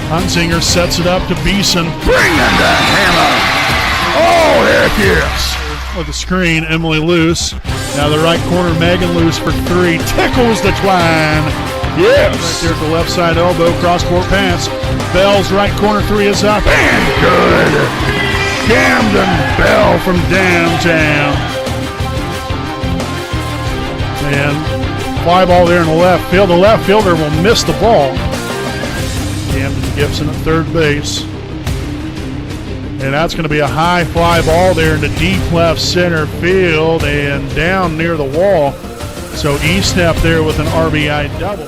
Hunzinger sets it up to Beeson. Bring in the hammer. Oh, heck yes. With the screen, Emily Luce. Now the right corner, Megan Luce for three. Tickles the twine. Yes. Right there at the left side elbow, cross-court pass. Bell's right corner three is up. And good. Camden Bell from downtown. And fly ball there in the left field. The left fielder will miss the ball. Camden Gibson at third base. And that's going to be a high fly ball there into deep left center field and down near the wall. So E-Step there with an RBI double.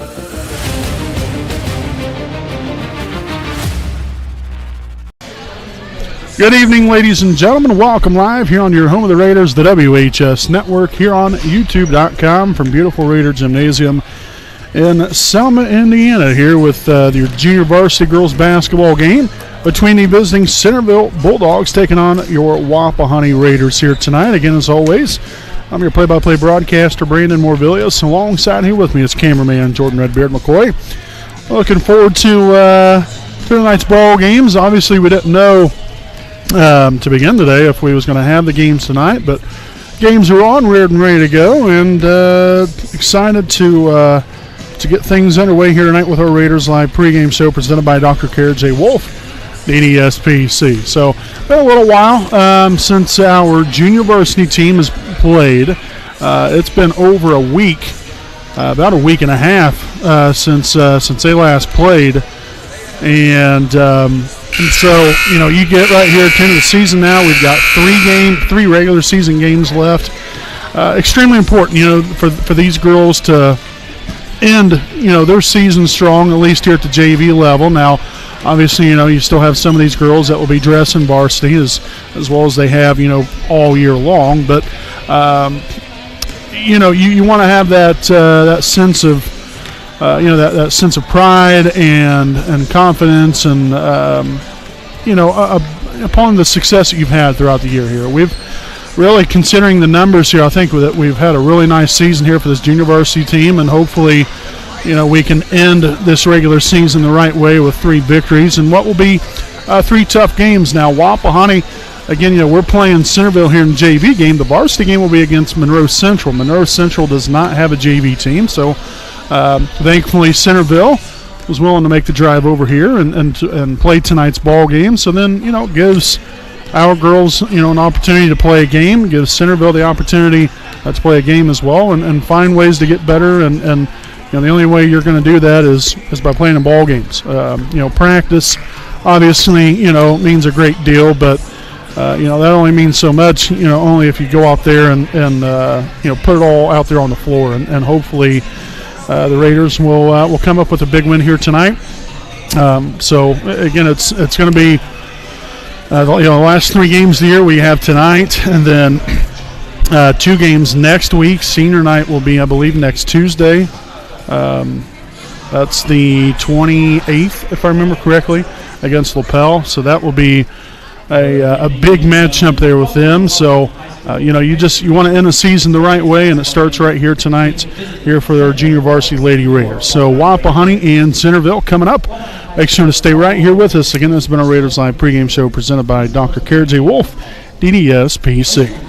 Good evening, ladies and gentlemen. Welcome live here on your home of the Raiders, the WHS Network, here on YouTube.com from beautiful Raider Gymnasium in Selma, Indiana, here with your junior varsity girls basketball game between the visiting Centerville Bulldogs taking on your Wapahani Raiders here tonight. Again, as always, I'm your play-by-play broadcaster, Brandon Morvillius. Alongside here with me is cameraman Jordan Redbeard McCoy. Looking forward to tonight's ball games. Obviously, we didn't know to begin today if we was going to have the games tonight, but games are on, ready to go, and excited to get things underway here tonight with our Raiders Live pregame show presented by Dr. Kara J. Wolf, DDSPC. So, been a little while since our junior varsity team has played. It's been over a week, about a week and a half since they last played. And so, you know, you get right here at the end of the season now. We've got three regular season games left. Extremely important, you know, for these girls to end, you know, their season strong, at least here at the JV level. Now, obviously, you know, you still have some of these girls that will be dressing varsity as well as they have, you know, all year long. But, you know, you want to have that sense of, you know, that sense of pride and confidence and, you know, upon the success that you've had throughout the year here. We've really, considering the numbers here, I think that we've had a really nice season here for this junior varsity team, and hopefully, you know, we can end this regular season the right way with 3 victories and what will be 3 tough games. Now, Wapahani, again, you know, we're playing Centerville here in the JV game. The varsity game will be against Monroe Central. Monroe Central does not have a JV team, so thankfully Centerville was willing to make the drive over here and play tonight's ball game. So then, you know, it gives our girls, you know, an opportunity to play a game, gives Centerville the opportunity to play a game as well, and find ways to get better. And you know, the only way you're going to do that is by playing in ball games. You know, practice obviously, you know, means a great deal, but you know, that only means so much, you know, only if you go out there and you know, put it all out there on the floor, and hopefully the Raiders will come up with a big win here tonight. So again, it's going to be you know, the last 3 games of the year we have tonight, and then 2 games next week. Senior night will be, I believe, next Tuesday. That's the 28th, if I remember correctly, against LaPel. So that will be a big matchup there with them. So, you know, you want to end the season the right way, and it starts right here tonight here for our junior varsity Lady Raiders. So Wapahani and Centerville coming up. Make sure to stay right here with us. Again, this has been our Raiders Live pregame show presented by Dr. Kara J. Wolf, DDSPC.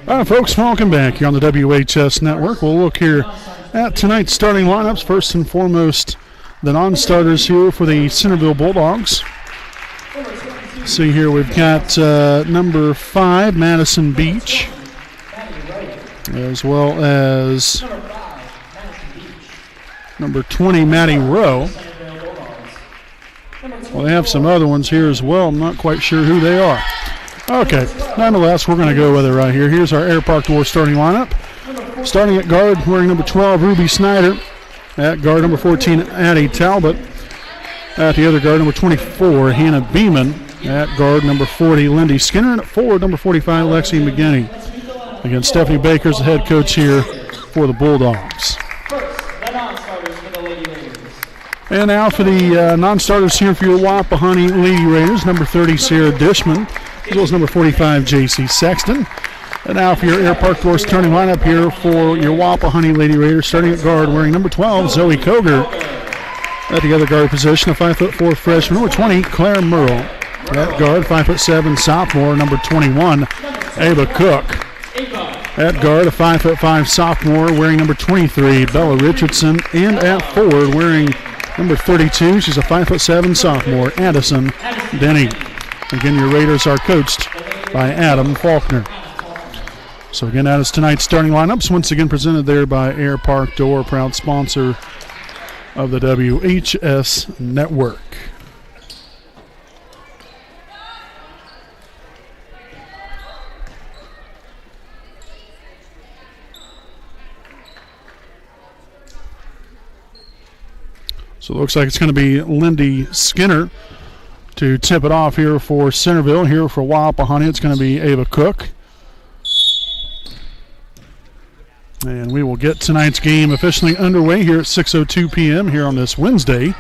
All right, folks, welcome back here on the WHS Network. We'll look here at tonight's starting lineups. First and foremost, the non-starters here for the Centerville Bulldogs. See here, we've got number 5, Madison Beach, as well as number 20, Maddie Rowe. Well, they have some other ones here as well. I'm not quite sure who they are. Okay, nonetheless, we're going to go with it right here. Here's our Air Park Door starting lineup. Starting at guard, wearing number 12, Ruby Snyder. At guard, number 14, Addie Talbot. At the other guard, number 24, Hannah Beeman. At guard, number 40, Lindy Skinner. And at forward, number 45, Lexi McGinney. Again, Stephanie Baker's the head coach here for the Bulldogs. And now for the non-starters here for your Wapahani Lady Raiders, number 30, Sarah Dishman, as well as number 45, J.C. Sexton. And now for your Air Park Door starting lineup here for your Wapahani Lady Raiders, starting at guard, wearing number 12, Zoe Koger. At the other guard position, a 5'4" freshman, number 20, Claire Merle. At guard, 5'7" sophomore, number 21, Ava Cook. At guard, a 5'5" sophomore, wearing number 23, Bella Richardson. And at forward, wearing number 32, she's a 5'7" sophomore, Addison Denny. Again, your Raiders are coached by Adam Faulkner. So again, that is tonight's starting lineups. Once again, presented there by Air Park Door, proud sponsor of the WHS Network. So it looks like it's going to be Lindy Skinner to tip it off here for Centerville. Here for Wapahani, it's going to be Ava Cook. And we will get tonight's game officially underway here at 6:02 p.m. here on this Wednesday,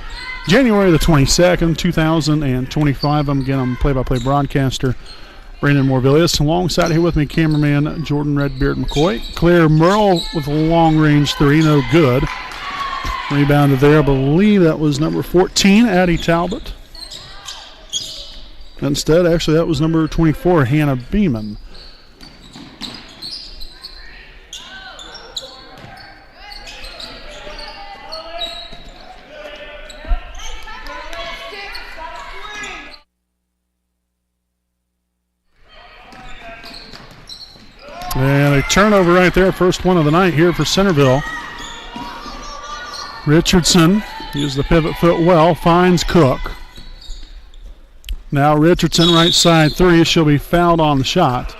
January the 22nd, 2025. I'm play-by-play broadcaster Brandon Morvillius. Alongside here with me, cameraman Jordan Redbeard McCoy. Claire Merle with a long-range three, no good. Rebounded there, I believe that was number 14, Addie Talbot. Instead, actually, that was number 24, Hannah Beeman. And a turnover right there, first one of the night here for Centerville. Richardson used the pivot foot well, finds Cook. Now Richardson right side three, she'll be fouled on the shot.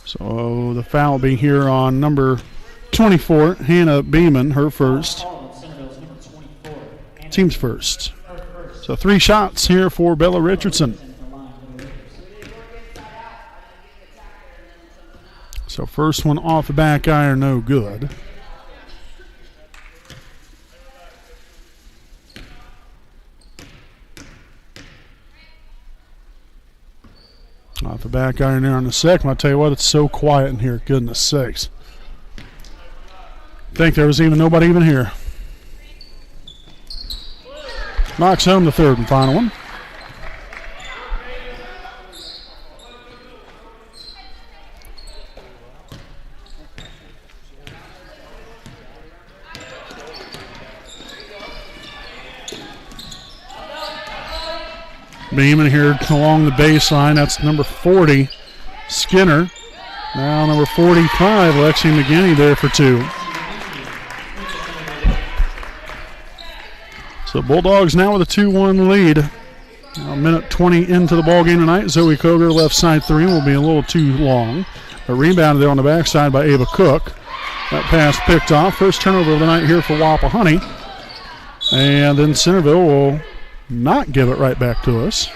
So the foul will be here on number 24, Hannah Beeman, her first. Team's first. So 3 shots here for Bella Richardson. So first one off the back iron, no good. Off the back iron there on the second. I'll tell you what, it's so quiet in here, goodness sakes. I think there was nobody even here. Knocks home the third and final one. Beeman here along the baseline. That's number 40, Skinner. Now number 45, Lexi McGinney there for 2. So Bulldogs now with a 2-1 lead. Now a minute 20 into the ballgame tonight. Zoe Koger left side three will be a little too long. A rebound there on the backside by Ava Cook. That pass picked off. First turnover of the night here for Wapahani. And then Centerville will not give it right back to us.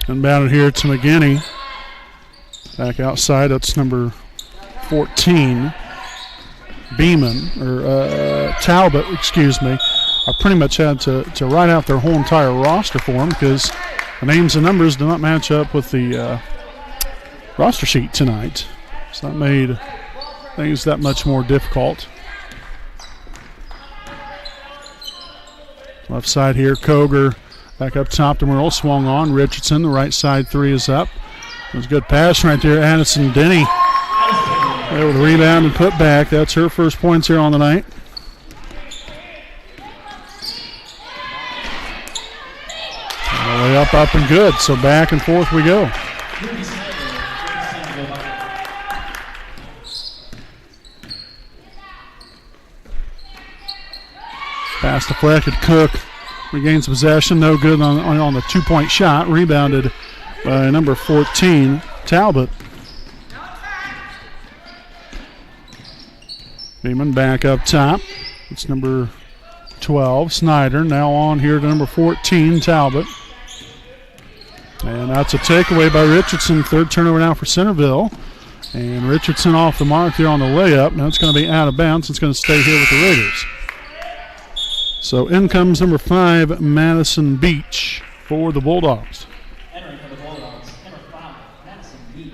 Inbounded here to McGinney. Back outside, that's number 14, Beeman, or Talbot, excuse me. I pretty much had to write out their whole entire roster for them because the names and numbers do not match up with the roster sheet tonight. So that made things that much more difficult. Left side here, Koger Back up top to Merle, swung on. Richardson, the right side three is up. It was a good pass right there. Addison Denny able to rebound and put back. That's her first points here on the night. All the way up and good. So back and forth we go. Pass deflected. Cook regains possession. No good on the two-point shot. Rebounded by number 14, Talbot. Beeman back up top. It's number 12, Snyder. Now on here to number 14, Talbot. And that's a takeaway by Richardson. Third turnover now for Centerville. And Richardson off the mark there on the layup. Now it's going to be out of bounds. It's going to stay here with the Raiders. So in comes number 5, Madison Beach for the Bulldogs. Entering for the Bulldogs, number 5, Madison Beach.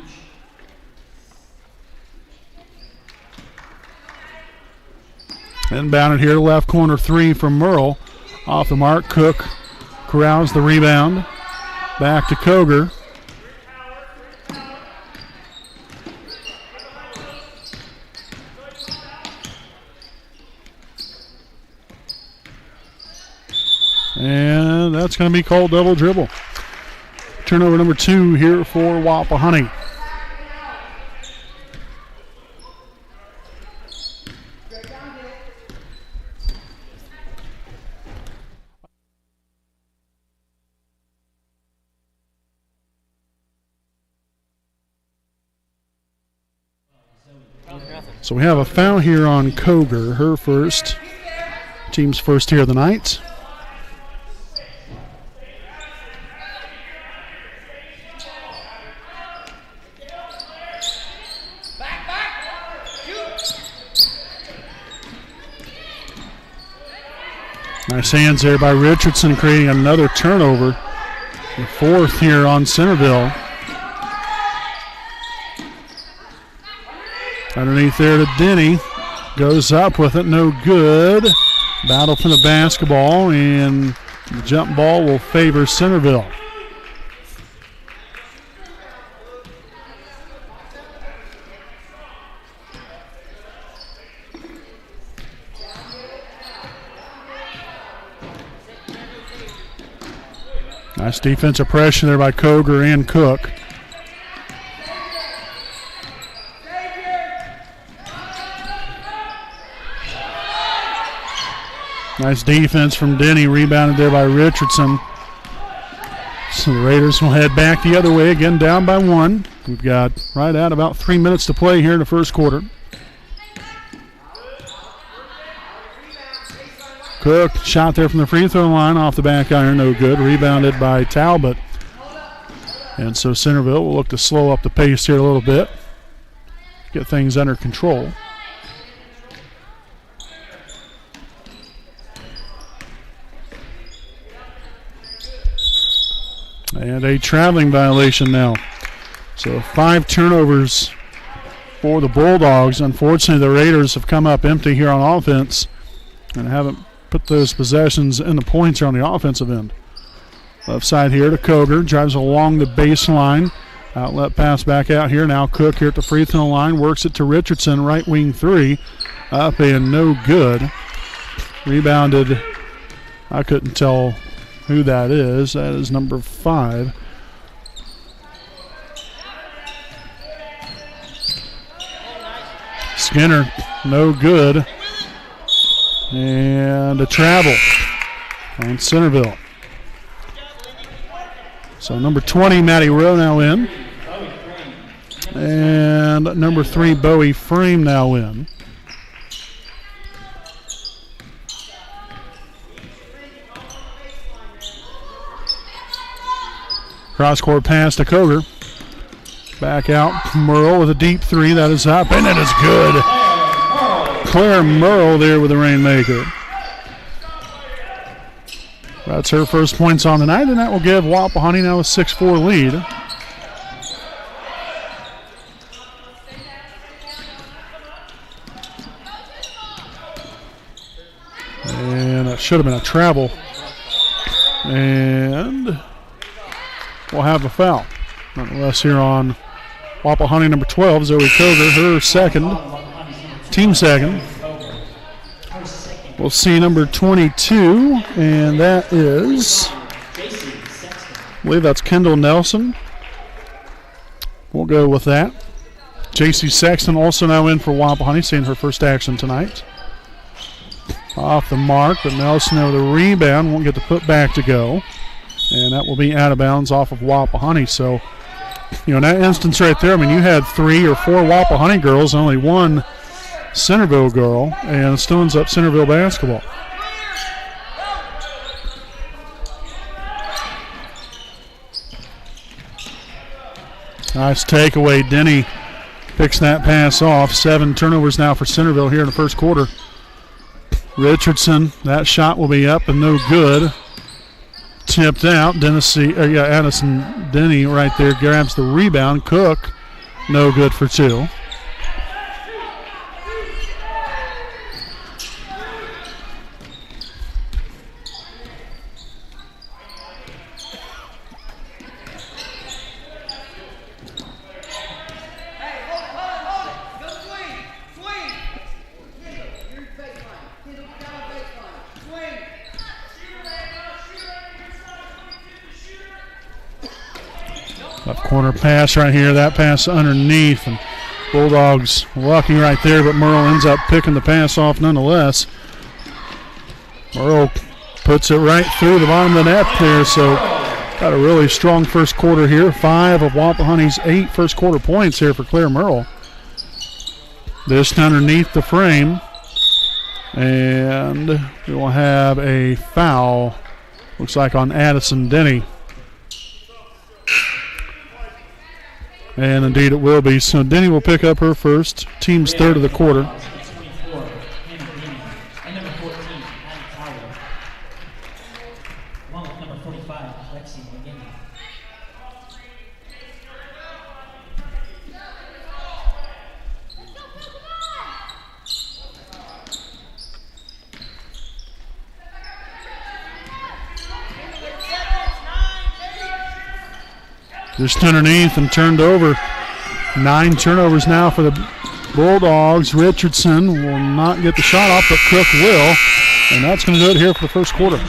Inbounded here, left corner three from Merle. Off the mark, Cook corrals the rebound. Back to Koger. And that's going to be called double dribble. Turnover number 2 here for Wapahani. So we have a foul here on Koger, her first, team's first here of the night. Nice hands there by Richardson, creating another turnover. The fourth here on Centerville. Underneath there to Denny. Goes up with it, no good. Battle for the basketball, and the jump ball will favor Centerville. Nice defensive pressure there by Koger and Cook. Nice defense from Denny, rebounded there by Richardson. So the Raiders will head back the other way, again down by 1. We've got right at about 3 minutes to play here in the first quarter. Cook shot there from the free throw line off the back iron, no good. Rebounded by Talbot. And so Centerville will look to slow up the pace here a little bit, get things under control. And a traveling violation now. So 5 turnovers for the Bulldogs. Unfortunately, the Raiders have come up empty here on offense and haven't put those possessions in the points here on the offensive end. Left side here to Koger. Drives along the baseline. Outlet pass back out here. Now Cook here at the free throw line. Works it to Richardson. Right wing 3. Up and no good. Rebounded. I couldn't tell who that is. That is number 5. Skinner, no good. And a travel on Centerville. So number 20, Matty Rowe now in. And number 3, Bowie Frame now in. Cross-court pass to Koger. Back out, Merle with a deep 3. That is up, and it is good. Claire Merle there with the rainmaker. That's her first points on the night, and that will give Wapahani now a 6-4 lead. And that should have been a travel And we'll have a foul. Nonetheless, here on Wapahani, number 12, Zoe Koger, her second, team second. We'll see number 22, and that is, I believe that's Kendall Nelson. We'll go with that. J.C. Sexton also now in for Wapahani, seeing her first action tonight. Off the mark, but Nelson over the rebound, won't get the putback to go. And that will be out of bounds off of Wapahani. So, in that instance right there, I mean, you had 3 or 4 Wapahani girls, only 1 Centerville girl, and it still ends up Centerville basketball. Nice takeaway. Denny picks that pass off. 7 turnovers now for Centerville here in the first quarter. Richardson, that shot will be up and no good. Tipped out. Addison Denny right there grabs the rebound. Cook, no good for 2. Left corner pass right here. That pass underneath, and Bulldogs lucky right there, but Merle ends up picking the pass off nonetheless. Merle puts it right through the bottom of the net there, so got a really strong first quarter here. 5 of Wapahani's 8 first quarter points here for Claire Merle. This underneath the frame, and we will have a foul, looks like on Addison Denny. And indeed it will be. So Denny will pick up her first, team's third of the quarter. Just underneath and turned over. 9 turnovers now for the Bulldogs. Richardson will not get the shot off, but Cook will. And that's going to do it here for the first quarter.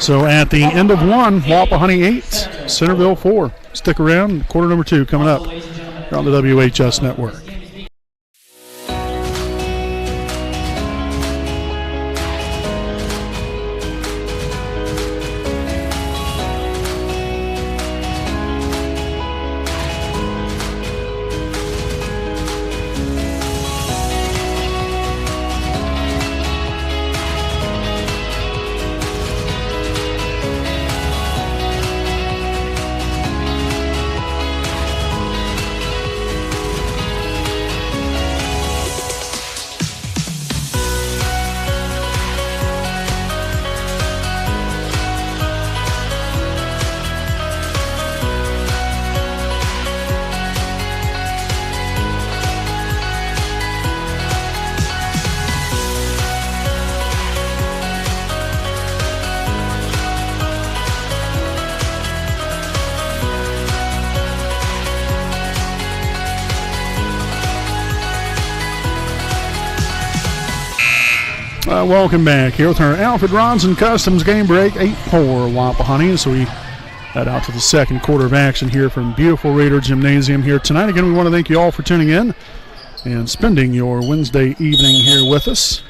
So at the end of 1, Wapahani 8, Centerville 4. Stick around, quarter number 2 coming up here on the WHS Network. Welcome back here with our Alfred Ronson Customs game break, 8-4 Wapahani. So we head out to the second quarter of action here from beautiful Raider Gymnasium here tonight. Again, we want to thank you all for tuning in and spending your Wednesday evening here with us.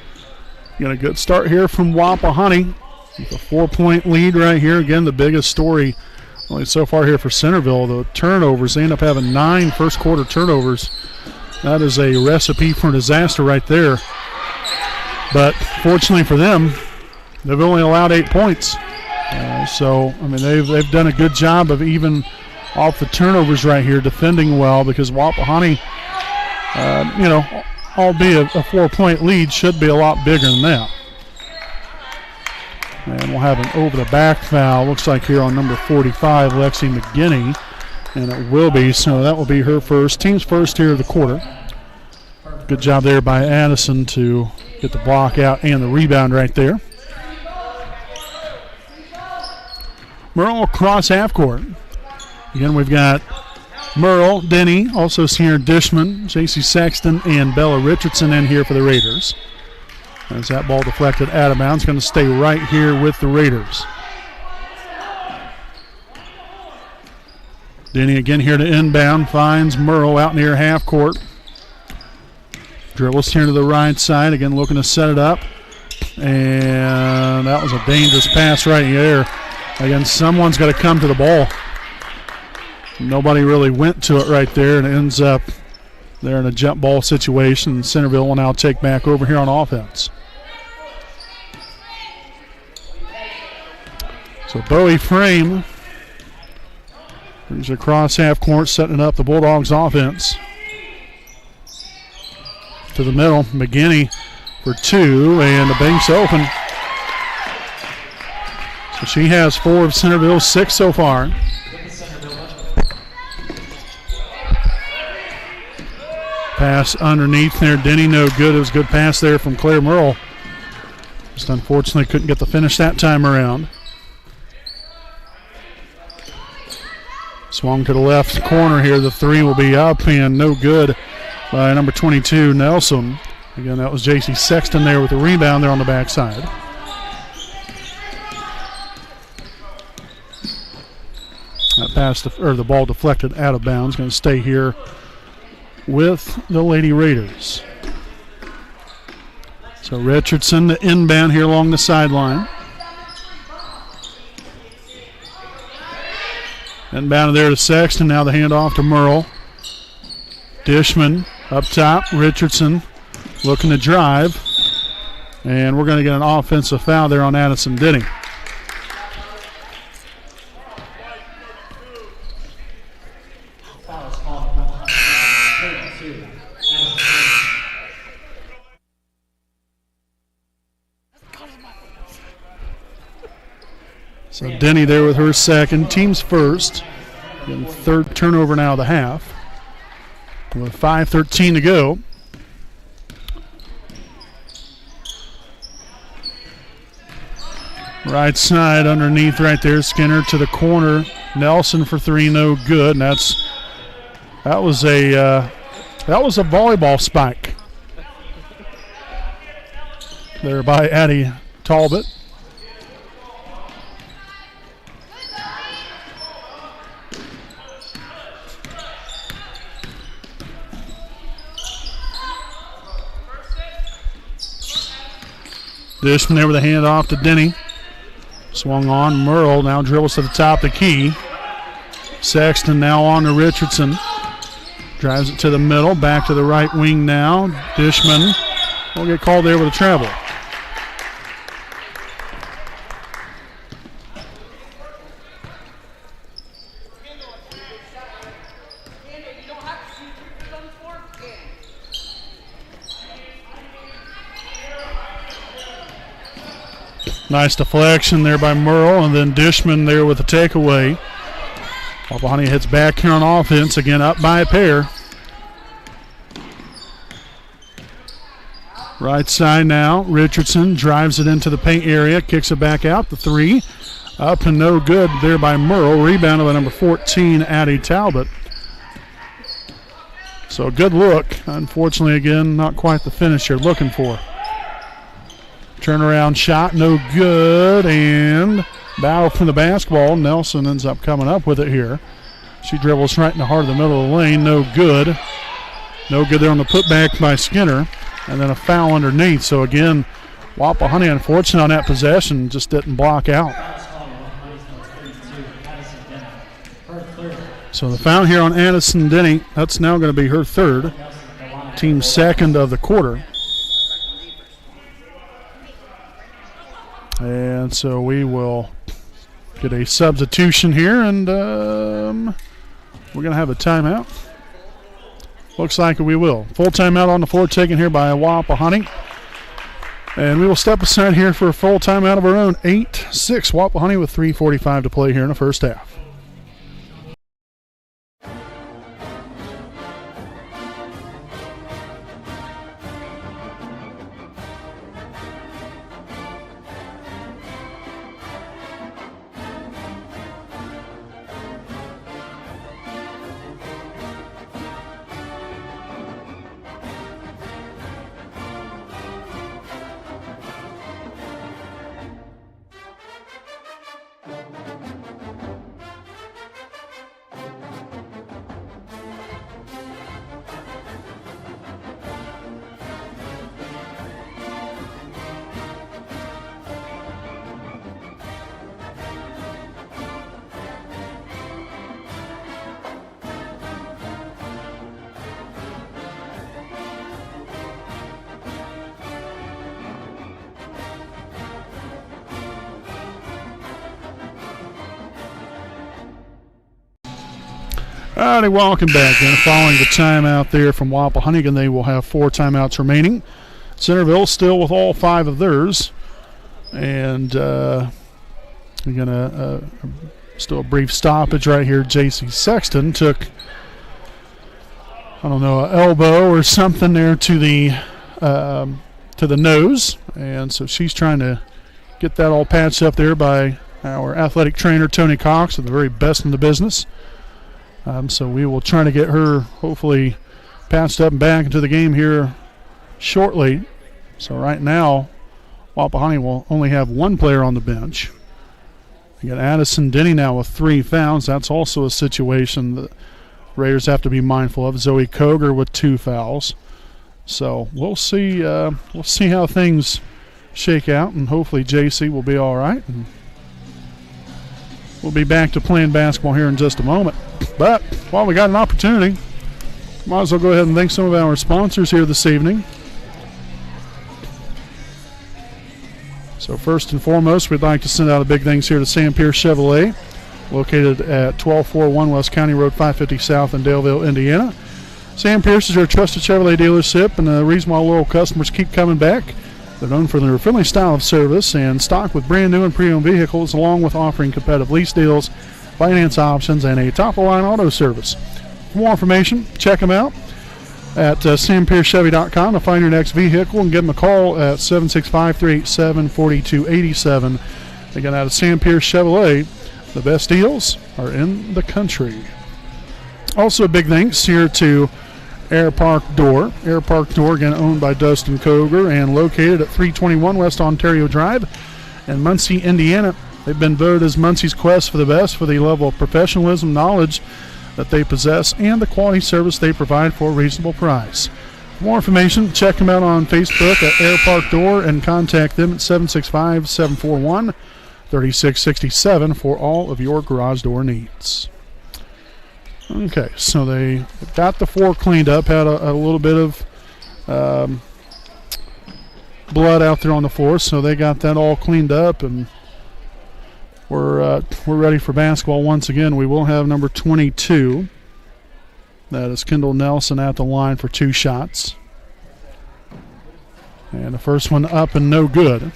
Got a good start here from Wapahani with a 4-point lead right here. Again, the biggest story only so far here for Centerville, the turnovers. They end up having 9 first quarter turnovers. That is a recipe for disaster right there. But fortunately for them, they've only allowed 8 points. So, I mean, they've done a good job of even off the turnovers right here, defending well, because Wapahani, albeit a 4-point lead, should be a lot bigger than that. And we'll have an over-the-back foul, looks like here on number 45, Lexi McGinney. And it will be, so that will be her first. Team's first here of the quarter. Good job there by Addison to get the block out and the rebound right there. Merle across half court. Again, we've got Merle, Denny, also Sierra Dishman, J.C. Sexton, and Bella Richardson in here for the Raiders. As that ball deflected out of bounds, going to stay right here with the Raiders. Denny again here to inbound, finds Merle out near half court. Dribbles here to the right side, again looking to set it up. And that was a dangerous pass right here. Again, someone's got to come to the ball. Nobody really went to it right there, and it ends up there in a jump ball situation. Centerville will now take back over here on offense. So Bowie Frame brings across half court, setting up the Bulldogs offense. To the middle, McGinney for two, and the bank's open. So she has 4 of Centerville's 6 so far. Pass underneath there. Denny no good. It was a good pass there from Claire Merle. Just unfortunately couldn't get the finish that time around. Swung to the left corner here. The 3 will be up and no good by number 22, Nelson. Again, that was J.C. Sexton there with the rebound there on the backside. That pass, the ball deflected out of bounds. Going to stay here with the Lady Raiders. So Richardson, the inbound here along the sideline. Inbound there to Sexton. Now the handoff to Merle. Dishman up top. Richardson looking to drive. And we're going to get an offensive foul there on Addison Denny. So Denny there with her second, team's first. And third turnover now of the half. With 5:13 to go. Right side underneath right there. Skinner to the corner. Nelson for 3, no good. And that was a volleyball spike there by Addie Talbot. Dishman there with a handoff to Denny. Swung on. Merle now dribbles to the top of the key. Sexton now on to Richardson. Drives it to the middle. Back to the right wing now. Dishman will get called there with a travel. Nice deflection there by Merle, and then Dishman there with a takeaway. Wapahani heads back here on offense, again up by a pair. Right side now, Richardson drives it into the paint area, kicks it back out, the 3. Up and no good there by Merle. Rebounded by number 14, Addie Talbot. So a good look. Unfortunately, again, not quite the finish you're looking for. Turnaround shot, no good, and battle for the basketball. Nelson ends up coming up with it here. She dribbles right in the heart of the middle of the lane, no good. No good there on the putback by Skinner, and then a foul underneath. So again, Wapahani, unfortunate on that possession, just didn't block out. So the foul here on Addison Denny, that's now going to be her third, team second of the quarter. And so we will get a substitution here, and we're going to have a timeout. Looks like we will. Full timeout on the floor taken here by Wapahani. And we will step aside here for a full timeout of our own. 8-6 Wapahani with 3:45 to play here in the first half. All right, welcome back in. Following the timeout there from Wapahani, and they will have 4 timeouts remaining. Centerville still with all 5 of theirs. And we're going to still a brief stoppage right here. J.C. Sexton took, I don't know, an elbow or something there to the nose. And so she's trying to get that all patched up there by our athletic trainer, Tony Cox, the very best in the business. So we will try to get her hopefully patched up and back into the game here shortly. So right now, Wapahani will only have 1 player on the bench. You got Addison Denny now with 3 fouls. That's also a situation that Raiders have to be mindful of. Zoe Koger with 2 fouls. So we'll see how things shake out, and hopefully JC will be all right. And we'll be back to playing basketball here in just a moment. But while we got an opportunity, might as well go ahead and thank some of our sponsors here this evening. So first and foremost, we'd like to send out a big thanks here to Sam Pierce Chevrolet, located at 1241 West County Road 550 South in Daleville, Indiana. Sam Pierce is our trusted Chevrolet dealership, and the reason why loyal customers keep coming back. They're known for their friendly style of service and stock with brand new and pre-owned vehicles, along with offering competitive lease deals, finance options, and a top-of-the-line auto service. For more information, check them out at sampierchevy.com to find your next vehicle, and give them a call at 765-387-4287. Again, out of Sam Pierce Chevrolet, the best deals are in the country. Also, a big thanks here to Air Park Door. Air Park Door, again, owned by Dustin Koger and located at 321 West Ontario Drive in Muncie, Indiana. They've been voted as Muncie's quest for the best for the level of professionalism, knowledge that they possess, and the quality service they provide for a reasonable price. For more information, check them out on Facebook at Air Park Door and contact them at 765-741-3667 for all of your garage door needs. Okay, so they got the floor cleaned up, had a little bit of blood out there on the floor, so they got that all cleaned up, and we're ready for basketball once again. We will have number 22. That is Kendall Nelson at the line for 2 shots. And the first one up and no good.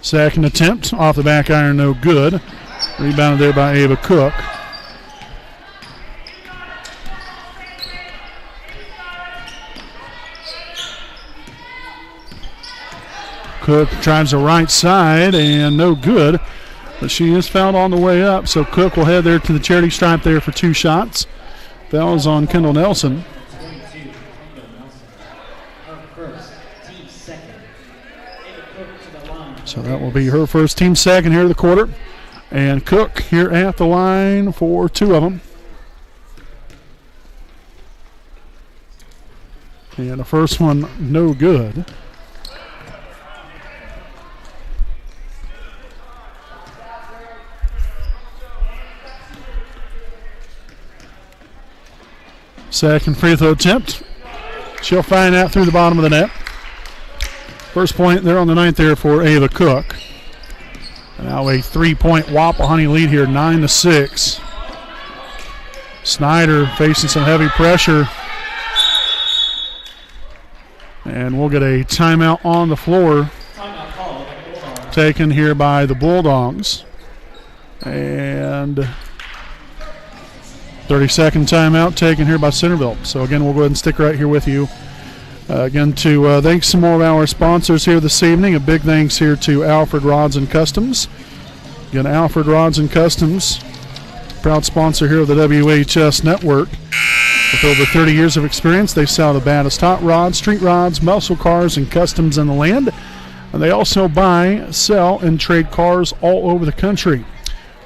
Second attempt off the back iron, no good. Rebounded there by Ava Cook. Cook drives the right side and no good, but she is fouled on the way up, so Cook will head there to the charity stripe there for 2 shots. Fouls on Kendall Nelson. So that will be her first, team second here of the quarter. And Cook here at the line for 2 of them. And the first one, no good. Second free throw attempt. She'll find that through the bottom of the net. First point there on the ninth there for Ava Cook. Now a 3-point Wapahani lead here, 9-6. Snyder facing some heavy pressure. And we'll get a timeout on the floor taken here by the Bulldogs. And 30-second timeout taken here by Centerville. So again, we'll go ahead and stick right here with you. Again, to thank some more of our sponsors here this evening. A big thanks here to Alfred Rods and Customs. Again, Alfred Rods and Customs, proud sponsor here of the WHS Network. With over 30 years of experience, they sell the baddest hot rods, street rods, muscle cars, and customs in the land. And they also buy, sell, and trade cars all over the country.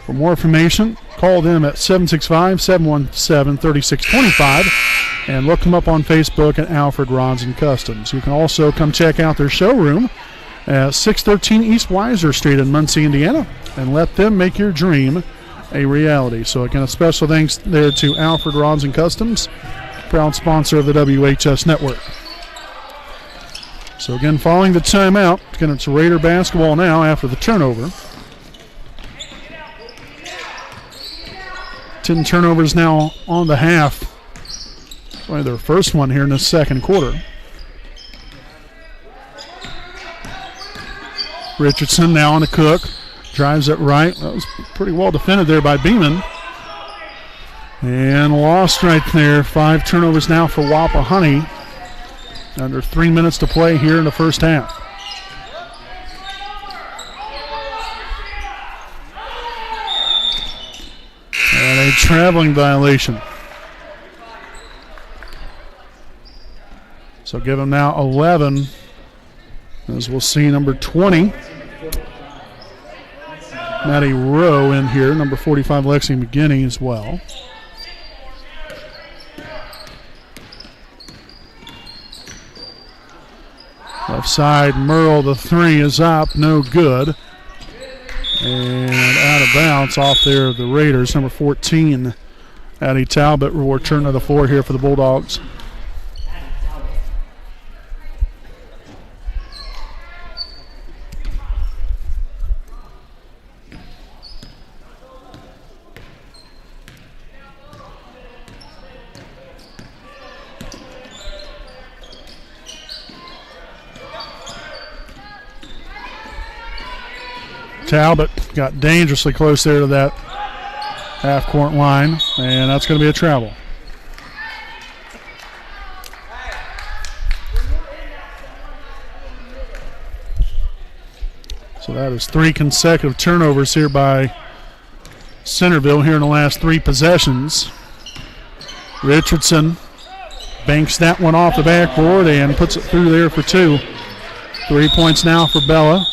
For more information, call them at 765-717-3625 and look them up on Facebook at Alfred Rods and Customs. You can also come check out their showroom at 613 East Weiser Street in Muncie, Indiana, and let them make your dream a reality. So again, a special thanks there to Alfred Rods and Customs, proud sponsor of the WHS Network. So again, following the timeout, again, it's Raider basketball now after the turnover. 10 turnovers now on the half. Probably their first one here in the second quarter. Richardson now on the Cook. Drives it right. That was pretty well defended there by Beeman. And lost right there. 5 turnovers now for Wapahani. Under 3 minutes to play here in the first half. And a traveling violation. So give him now 11. As we'll see, number 20. Matty Rowe in here. Number 45, Lexi McGinney as well. Left side, Merle, the 3 is up, no good. And out of bounds off there of the Raiders. Number 14, Addie Talbot will return to the floor here for the Bulldogs. Talbot got dangerously close there to that half-court line, and that's going to be a travel. So that is 3 consecutive turnovers here by Centerville here in the last 3 possessions. Richardson banks that one off the backboard and puts it through there for 2. 3 points now for Bella.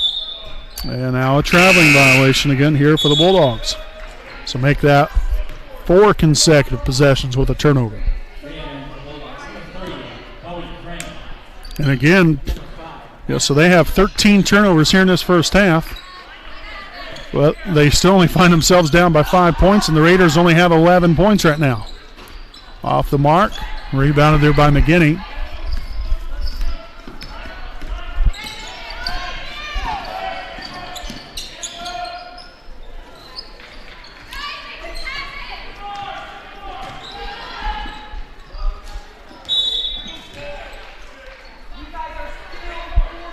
And now a traveling violation again here for the Bulldogs. So make that 4 consecutive possessions with a turnover. And again, so they have 13 turnovers here in this first half. But they still only find themselves down by 5 points, and the Raiders only have 11 points right now. Off the mark, rebounded there by McGinney.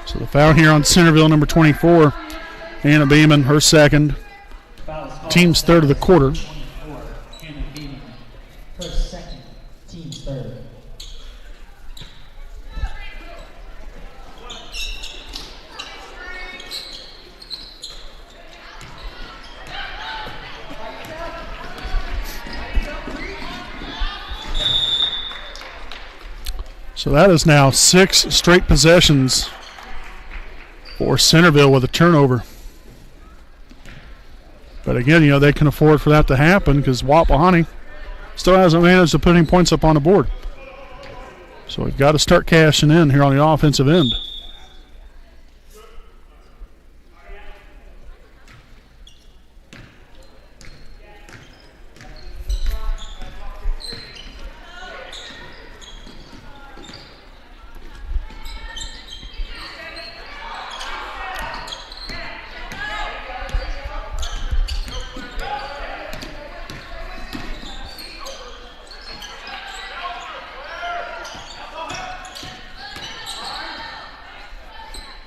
So the foul here on Centerville, number 24, Anna Beeman, her second. Team's third of the quarter. Anna Beeman, her second, team's third. So that is now 6 straight possessions for Centerville with a turnover. But again, they can afford for that to happen because Wapahani still hasn't managed to put any points up on the board. So we've got to start cashing in here on the offensive end.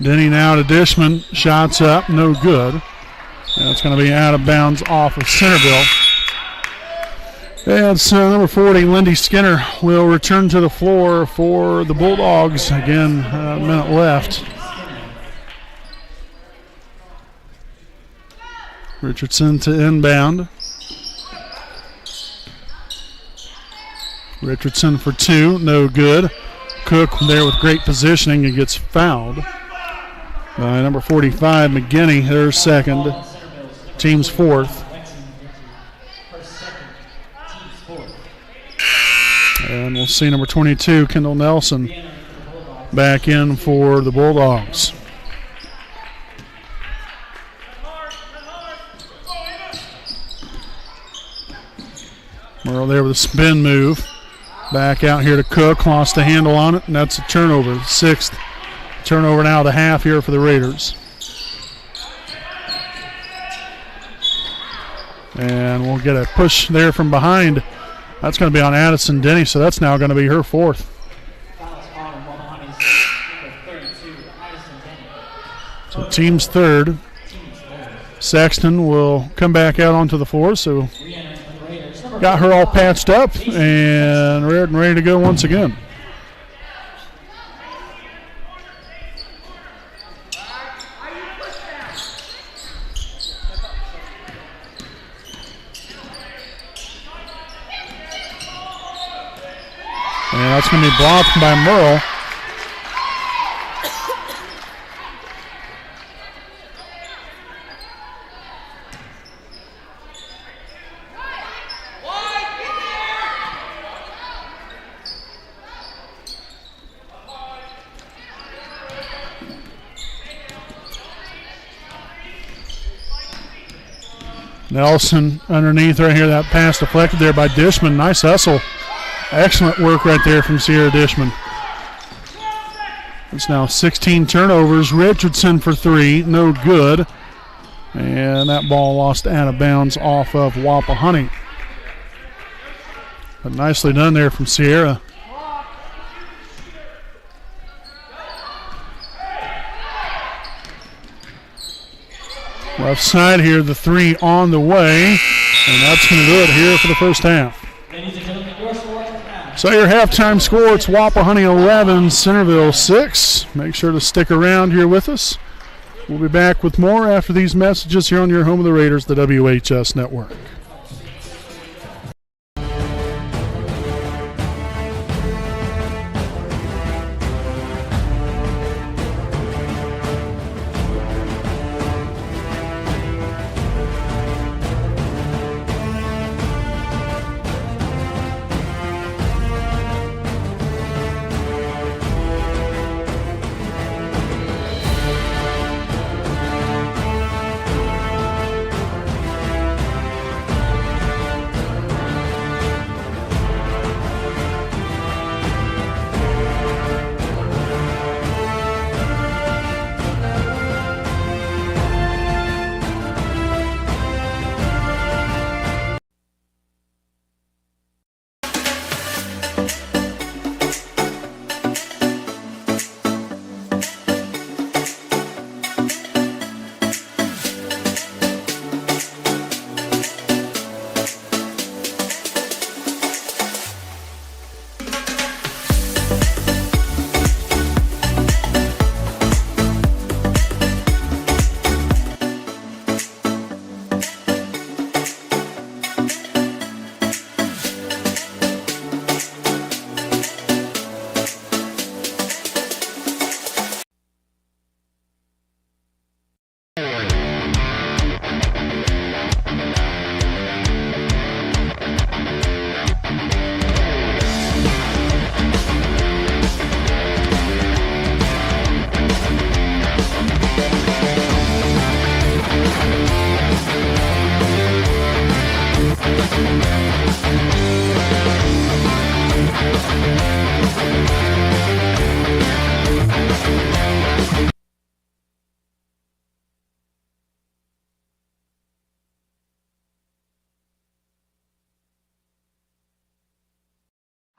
Denny now to Dishman. Shots up, no good. That's going to be out of bounds off of Centerville. And so number 40, Lindy Skinner, will return to the floor for the Bulldogs. Again, a minute left. Richardson to inbound. Richardson for 2, no good. Cook there with great positioning and gets fouled. Number 45, McGinney, her second. Team's fourth. And we'll see number 22, Kendall Nelson, back in for the Bulldogs. Merle there with a spin move. Back out here to Cook, lost the handle on it, and that's a turnover. 6th Turnover now the half here for the Raiders. And we'll get a push there from behind. That's going to be on Addison Denny, so that's now going to be her fourth. Fouls on Wapahani's number 32, Addison Denny. So team's third. Saxton will come back out onto the floor, so Re-entering for the Raiders, number got her all 45, patched up and ready to go once again. And that's going to be blocked by Merle. Nelson underneath right here. That pass deflected there by Dishman. Nice hustle. Excellent work right there from Sierra Dishman. It's now 16 turnovers. Richardson for three. No good. And that ball lost out of bounds off of Wapahani. But nicely done there from Sierra. Left side here, the three on the way. And that's going to do it here for the first half. Ladies and gentlemen, your score now. So your halftime score, it's Wapahani 11, Centerville 6. Make sure to stick around here with us. We'll be back with more after these messages here on your home of the Raiders, the WHS Network.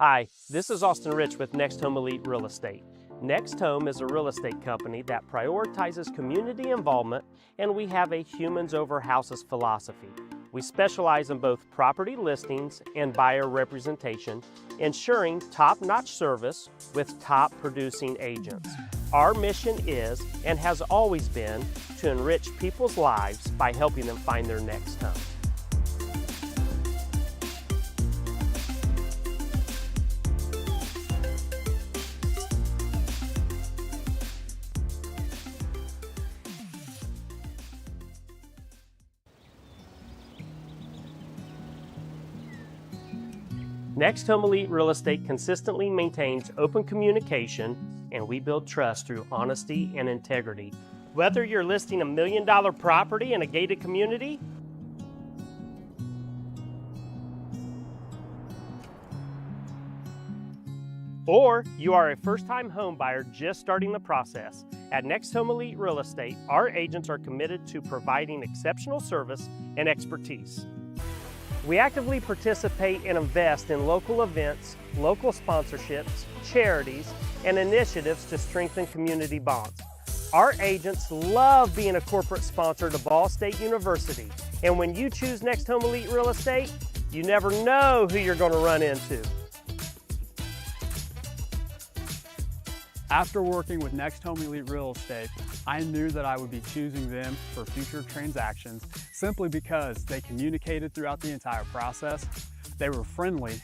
Hi, this is Austin Rich with Next Home Elite Real Estate. Next Home is a real estate company that prioritizes community involvement, and we have a humans over houses philosophy. We specialize in both property listings and buyer representation, ensuring top-notch service with top producing agents. Our mission is, and has always been, to enrich people's lives by helping them find their next home. Next Home Elite Real Estate consistently maintains open communication, and we build trust through honesty and integrity. Whether you're listing $1 million property in a gated community, Or you are a first-time home buyer just starting the process. At Next Home Elite Real Estate, our agents are committed to providing exceptional service and expertise. We actively participate and invest in local events, local sponsorships, charities, and initiatives to strengthen community bonds. Our agents love being a corporate sponsor to Ball State University, and when you choose Next Home Elite Real Estate, you never know who you're going to run into. After working with Next Home Elite Real Estate, I knew that I would be choosing them for future transactions simply because they communicated throughout the entire process, they were friendly,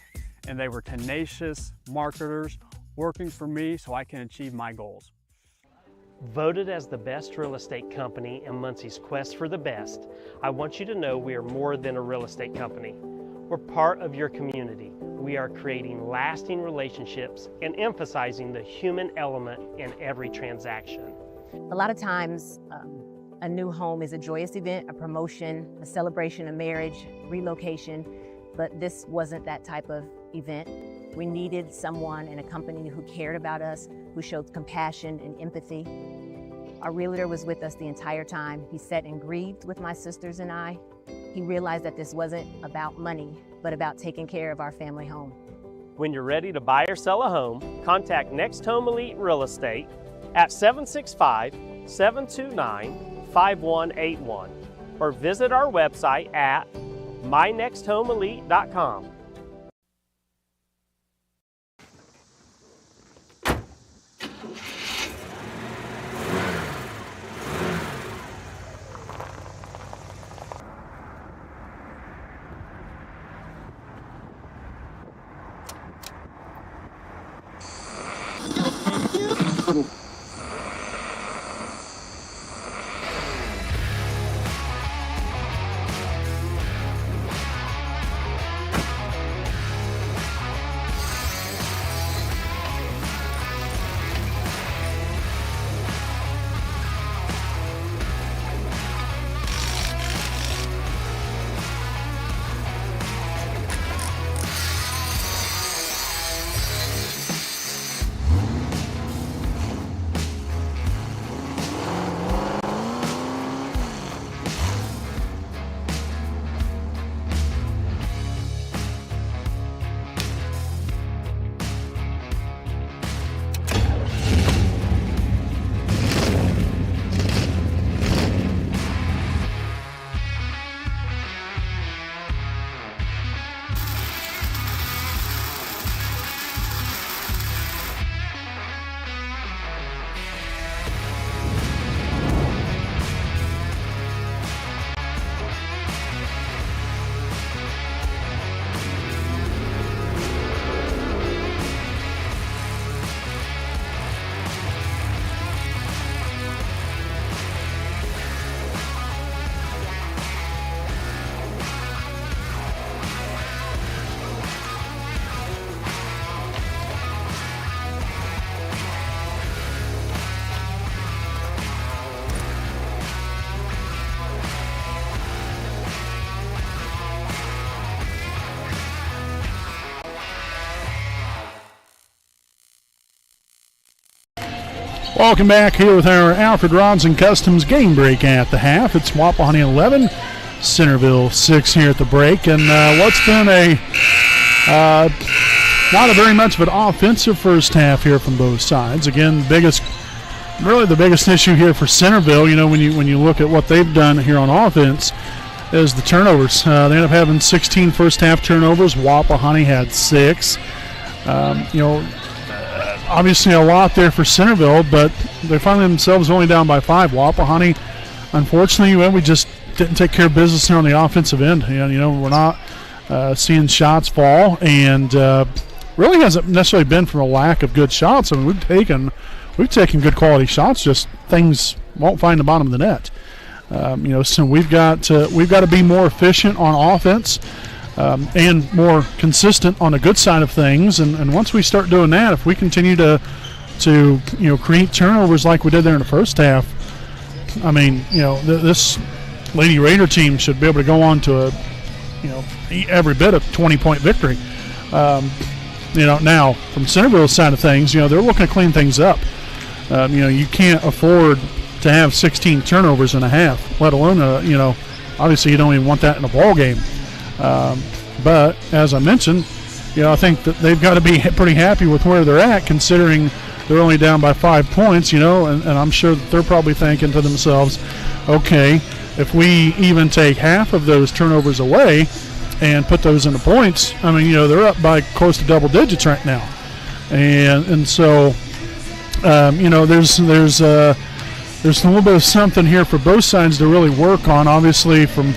and they were tenacious marketers working for me so I can achieve my goals. Voted as the best real estate company in Muncie's quest for the best, I want you to know we are more than a real estate company. We're part of your community. We are creating lasting relationships and emphasizing the human element in every transaction. A lot of times, a new home is a joyous event, a promotion, a celebration of marriage, relocation, but this wasn't that type of event. We needed someone in a company who cared about us, who showed compassion and empathy. Our realtor was with us the entire time. He sat and grieved with my sisters and I. He realized that this wasn't about money, but about taking care of our family home. When you're ready to buy or sell a home, contact Next Home Elite Real Estate at 765-729-5181 or visit our website at mynexthomeelite.com. Welcome back here with our Alfred Rods and Customs game break at the half. It's Wapahani 11, Centerville 6 here at the break. And what's been not a very much of an offensive first half here from both sides. Again, really the biggest issue here for Centerville, you know, when you look at what they've done here on offense, is the turnovers. They ended up having 16 first half turnovers. Wapahani had 6. Obviously a lot there for Centerville, but they find themselves only down by 5. Wapahani, unfortunately, we just didn't take care of business there on the offensive end. And, you know, we're not seeing shots fall, and really hasn't necessarily been from a lack of good shots. I mean, we've taken good quality shots, just things won't find the bottom of the net. So we've got to be more efficient on offense. And more consistent on the good side of things, and once we start doing that, if we continue to create turnovers like we did there in the first half, I mean, this Lady Raider team should be able to go on to every bit of 20-point victory. Now from Centerville's side of things, they're looking to clean things up. You can't afford to have 16 turnovers in a half, let alone, obviously you don't even want that in a ball game. But as I mentioned, I think that they've got to be pretty happy with where they're at, considering they're only down by 5 points, and I'm sure that they're probably thinking to themselves, okay, if we even take half of those turnovers away and put those into points, they're up by close to double digits right now. And so, there's a little bit of something here for both sides to really work on. Obviously, from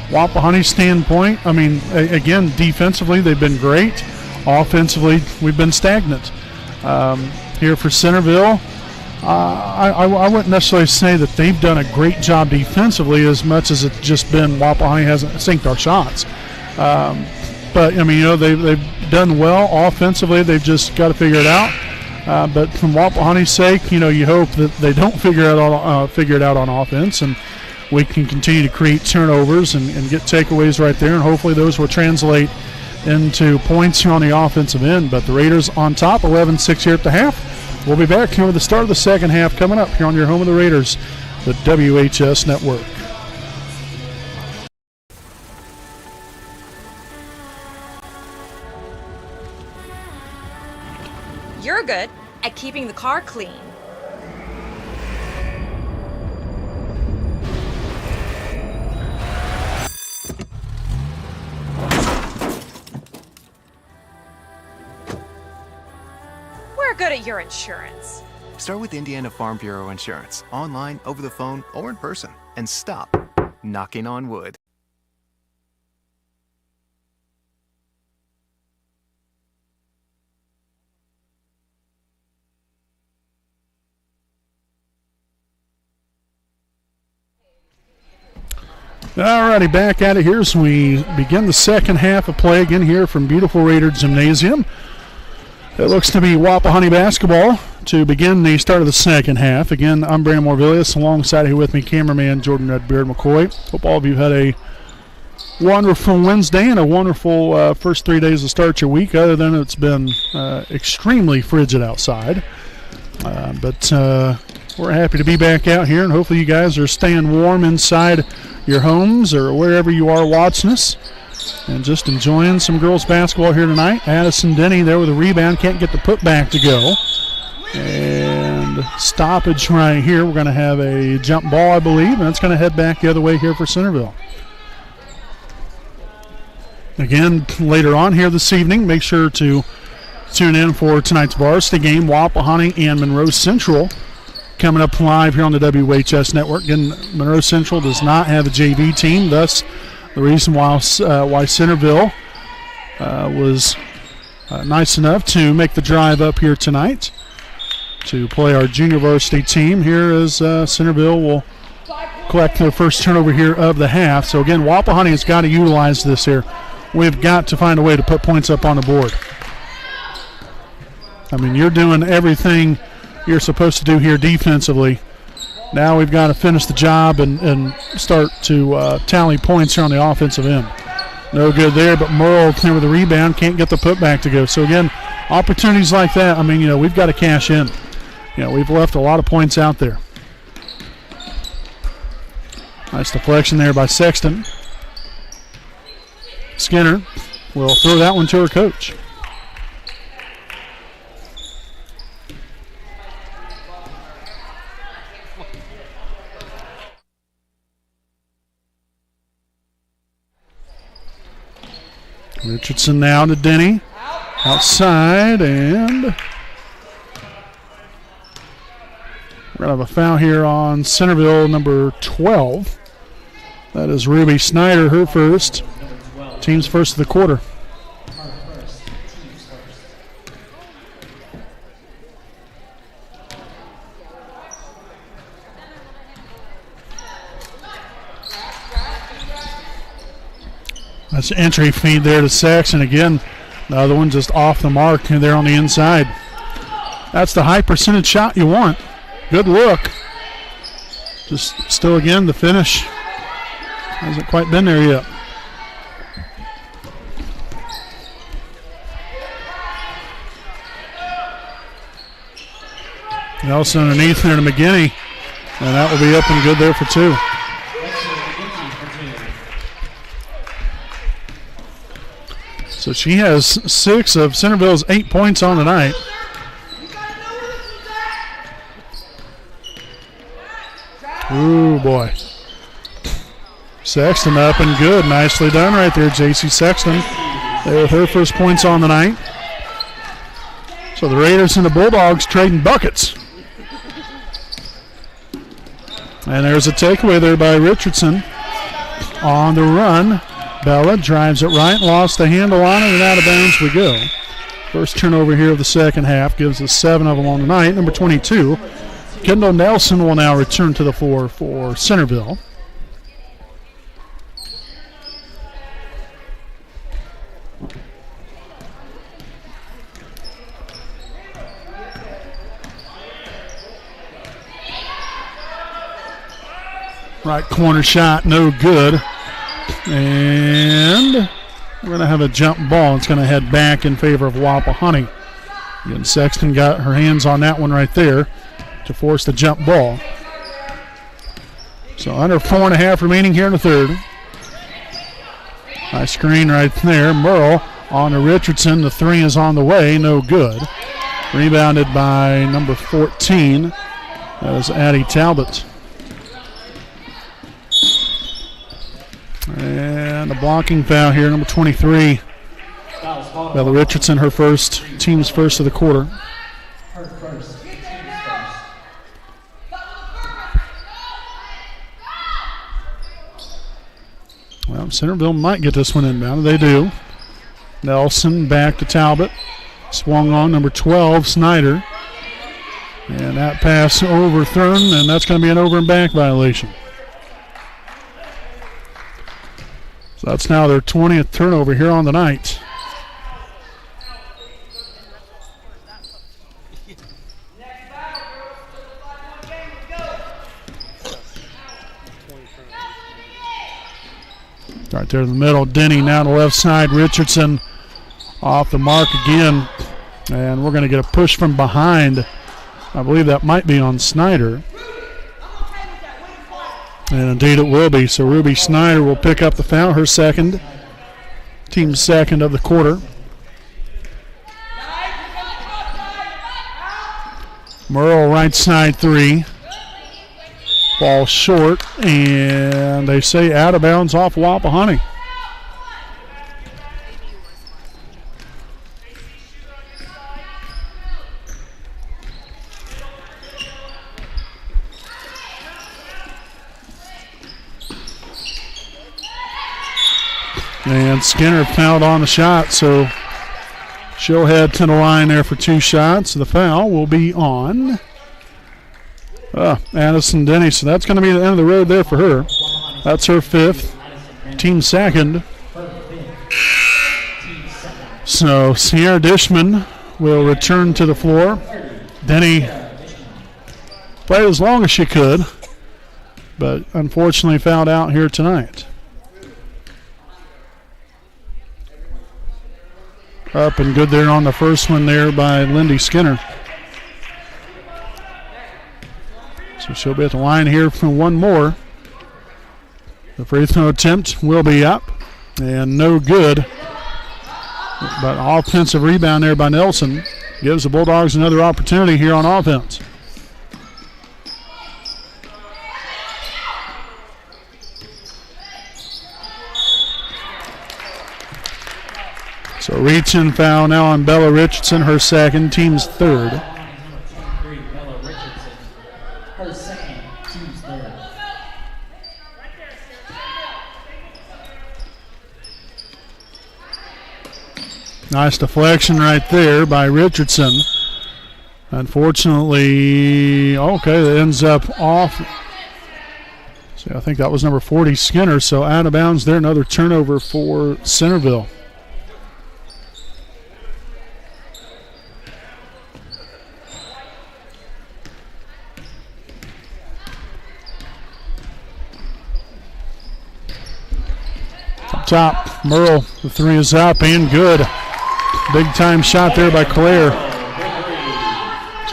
Wapahani's standpoint, again, defensively they've been great. Offensively, we've been stagnant. Here for Centerville, I wouldn't necessarily say that they've done a great job defensively as much as it's just been Wapahani hasn't synced our shots. But they've done well offensively. They've just got to figure it out. But from Wapahani's sake, you hope that they don't figure it out on offense, and we can continue to create turnovers and get takeaways right there, and hopefully those will translate into points here on the offensive end. But the Raiders on top, 11-6 here at the half. We'll be back here with the start of the second half coming up here on your home of the Raiders, the WHS Network. You're good at keeping the car clean. We're good at your insurance. Start with Indiana Farm Bureau Insurance, online, over the phone, or in person, and stop knocking on wood. Alrighty, back at it here as we begin the second half of play again here from beautiful Raider Gymnasium. It looks to be Wapahani basketball to begin the start of the second half. Again, I'm Brandon Morvillius, alongside here with me, cameraman Jordan Redbeard McCoy. Hope all of you had a wonderful Wednesday and a wonderful first 3 days to start your week, other than it's been extremely frigid outside. But we're happy to be back out here, and hopefully you guys are staying warm inside your homes or wherever you are watching us, and just enjoying some girls basketball here tonight. Addison Denny there with a rebound, can't get the putback to go. And stoppage right here. We're going to have a jump ball, I believe, and it's going to head back the other way here for Centerville. Again, later on here this evening, make sure to tune in for tonight's varsity game, Wapahani and Monroe Central, coming up live here on the WHS Network. Again, Monroe Central does not have a JV team, thus the reason why Centerville was nice enough to make the drive up here tonight to play our junior varsity team here, as Centerville will collect their first turnover here of the half. So again, Wapahani has got to utilize this here. We've got to find a way to put points up on the board. You're doing everything you're supposed to do here defensively. Now we've got to finish the job and start to tally points here on the offensive end. No good there, but Merle there with the rebound, can't get the putback to go. So again, opportunities like that, we've got to cash in. We've left a lot of points out there. Nice deflection there by Sexton. Skinner will throw that one to her coach. Richardson now to Denny. Outside, and we're going to have a foul here on Centerville, number 12. That is Ruby Snyder, her first. Team's first of the quarter. That's an entry feed there to Saxon. Again, the other one just off the mark there on the inside. That's the high percentage shot you want. Good look. Just still, again, the finish hasn't quite been there yet. Nelson underneath there to McGinney. And that will be up and good there for 2. So she has 6 of Centerville's 8 points on tonight. Ooh, boy. Sexton up and good. Nicely done right there, J.C. Sexton. There with her first points on the night. So the Raiders and the Bulldogs trading buckets. And there's a takeaway there by Richardson. On the run, Bella drives it right, lost the handle on it, and out of bounds we go. First turnover here of the second half gives us 7 of them on the night. Number 22, Kendall Nelson will now return to the floor for Centerville. Right corner shot, no good. And we're going to have a jump ball. It's going to head back in favor of Wapahani. Again, Sexton got her hands on that one right there to force the jump ball. So under 4.5 remaining here in the third. Nice screen right there. Merle on to Richardson. The 3 is on the way, no good. Rebounded by number 14. That was Addie Talbot. And a blocking foul here, number 23. Bella Richardson, her first, team's first of the quarter. Her first. Team's first. Well, Centerville might get this one inbound. They do. Nelson back to Talbot. Swung on number 12, Snyder. And that pass overthrown, and that's going to be an over and back violation. So that's now their 20th turnover here on the night. Right there in the middle, Denny now to the left side. Richardson off the mark again. And we're going to get a push from behind. I believe that might be on Snyder. And indeed it will be. So Ruby Snyder will pick up the foul, her second. Team's second of the quarter. Merle right side 3. Ball short, and they say out of bounds off Wapahani. And Skinner fouled on the shot, so she'll head to the line there for 2 shots. The foul will be on Addison Denny, so that's going to be the end of the road there for her. That's her 5th, team second. So Sierra Dishman will return to the floor. Denny played as long as she could, but unfortunately fouled out here tonight. Up and good there on the first one there by Lindy Skinner. So she'll be at the line here for one more. The free throw attempt will be up and no good. But offensive rebound there by Nelson gives the Bulldogs another opportunity here on offense. So reach-in foul now on Bella Richardson, her second, team's third. Bella Richardson, her second, team's third. Nice deflection right there by Richardson. Unfortunately, okay, that ends up off. See, I think that was number 40, Skinner, so out of bounds there, another turnover for Centerville. Top, Merle, the 3 is up and good. Big time shot there by Claire.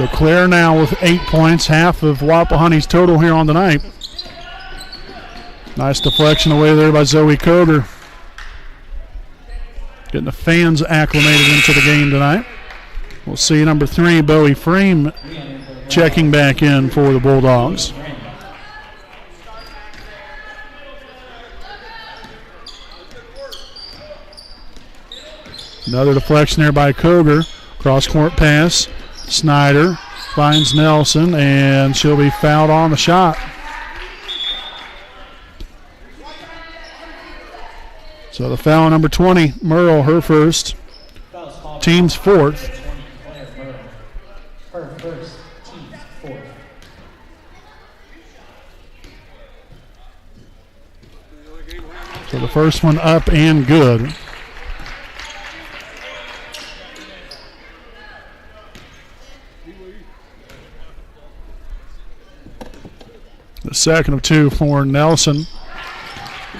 So Claire now with 8 points, half of Wapahani's total here on the night. Nice deflection away there by Zoe Koger. Getting the fans acclimated into the game tonight. We'll see number 3, Bowie Frame, checking back in for the Bulldogs. Another deflection there by Koger. Cross-court pass. Snyder finds Nelson, and she'll be fouled on the shot. So the foul number 20, Merle, her first. Team's fourth. Her first, team's fourth. So the first one up and good. The second of 2 for Nelson.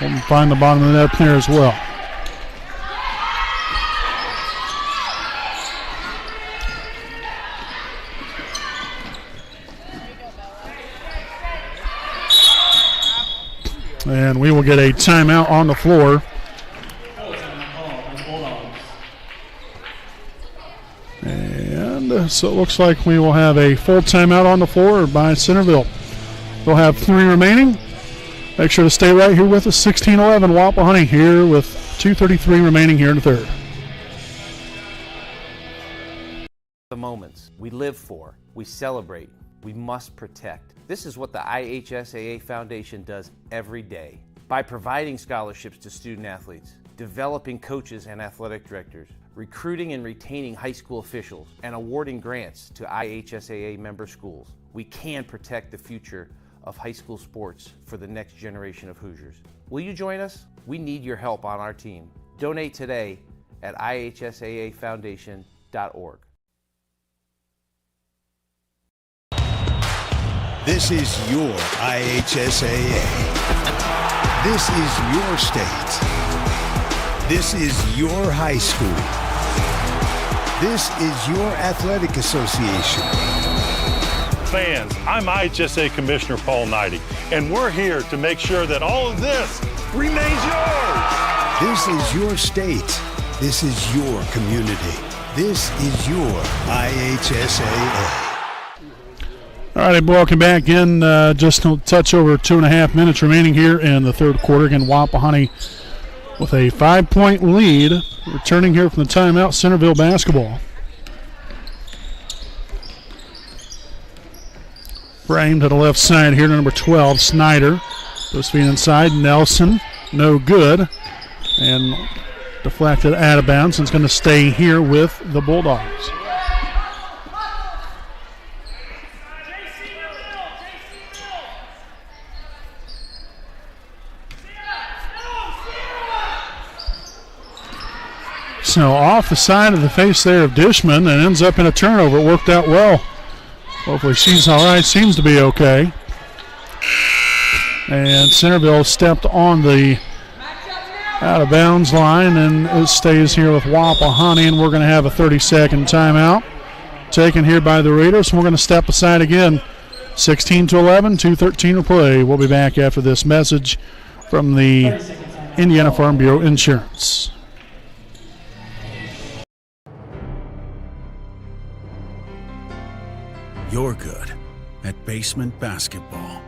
We'll find the bottom of the net there as well. And we will get a timeout on the floor. And so it looks like we will have a full timeout on the floor by Centerville. We'll have 3 remaining. Make sure to stay right here with us. 16-11 Wapahani here with 2:33 remaining here in the third. The moments we live for, we celebrate, we must protect. This is what the IHSAA Foundation does every day. By providing scholarships to student athletes, developing coaches and athletic directors, recruiting and retaining high school officials, and awarding grants to IHSAA member schools, we can protect the future of high school sports for the next generation of Hoosiers. Will you join us? We need your help on our team. Donate today at ihsaafoundation.org. This is your IHSAA. This is your state. This is your high school. This is your athletic association. Fans, I'm IHSA Commissioner Paul Knighty, and we're here to make sure that all of this remains yours. This is your state. This is your community. This is your IHSAA. All right, welcome back in. Just a touch over 2.5 minutes remaining here in the third quarter. Again, Wapahani with a 5-point lead. Returning here from the timeout, Centerville basketball. Frame to the left side here to number 12, Snyder. Those feet inside, Nelson, no good. And deflected out of bounds, and it's going to stay here with the Bulldogs. So off the side of the face there of Dishman, and ends up in a turnover. It worked out well. Hopefully she's all right. Seems to be okay. And Centerville stepped on the out-of-bounds line, and it stays here with Wapahani, and we're going to have a 30-second timeout taken here by the Raiders. We're going to step aside again. 16-11, 2:13 to play. We'll be back after this message from the Indiana Farm Bureau Insurance. You're good at basement basketball.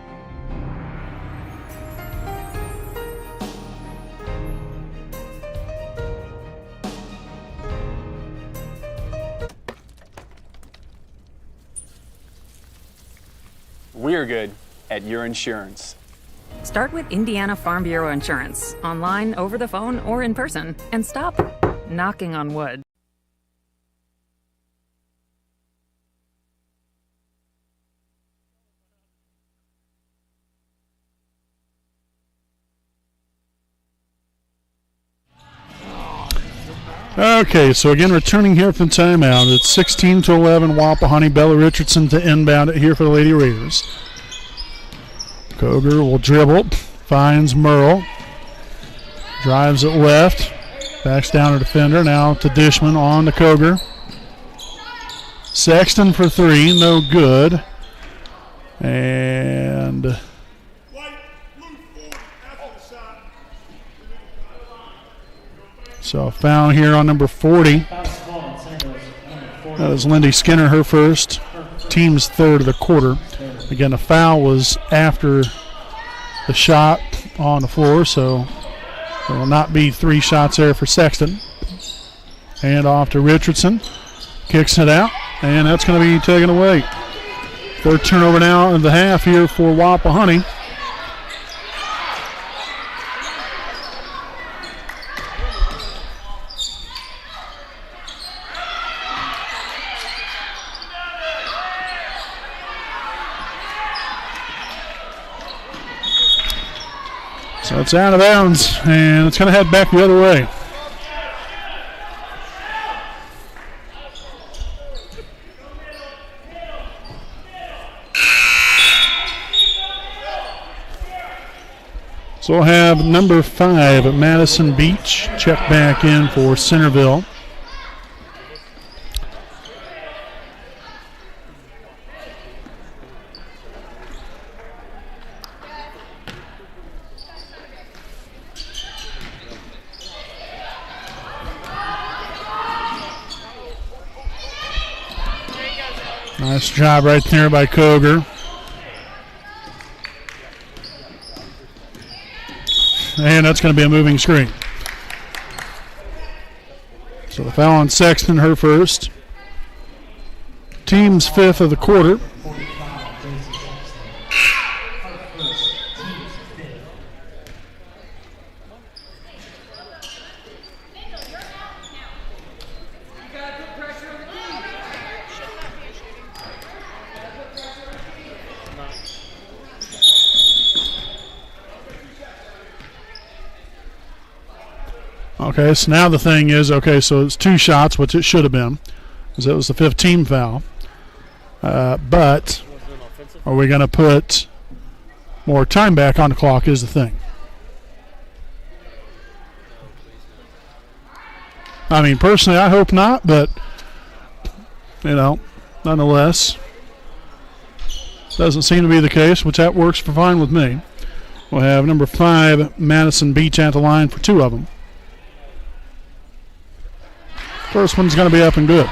We're good at your insurance. Start with Indiana Farm Bureau Insurance, online, over the phone, or in person, and stop knocking on wood. Okay, so again, returning here from timeout, it's 16-11, Wapahani. Bella Richardson to inbound it here for the Lady Raiders. Koger will dribble, finds Merle, drives it left, backs down to defender, now to Dishman, on to Koger. Sexton for three, no good. And so a foul here on number 40. That was Lindy Skinner, her first. Team's third of the quarter. Again, the foul was after the shot on the floor, so there will not be 3 shots there for Sexton. Hand off to Richardson. Kicks it out, and that's going to be taken away. Third turnover now in the half here for Wapahani. So it's out of bounds, and it's going to head back the other way. So we'll have number 5 at Madison Beach check back in for Centerville. Nice job right there by Koger. And that's going to be a moving screen. So the foul on Sexton, her first. Team's 5th of the quarter. Okay, so now the thing is, okay, so it's 2 shots, which it should have been, because it was the 5th team foul. But are we going to put more time back on the clock is the thing. I mean, personally, I hope not, but, you know, nonetheless, doesn't seem to be the case, which that works for fine with me. We'll have number 5, Madison Beach, at the line for 2 of them. First one's going to be up and good.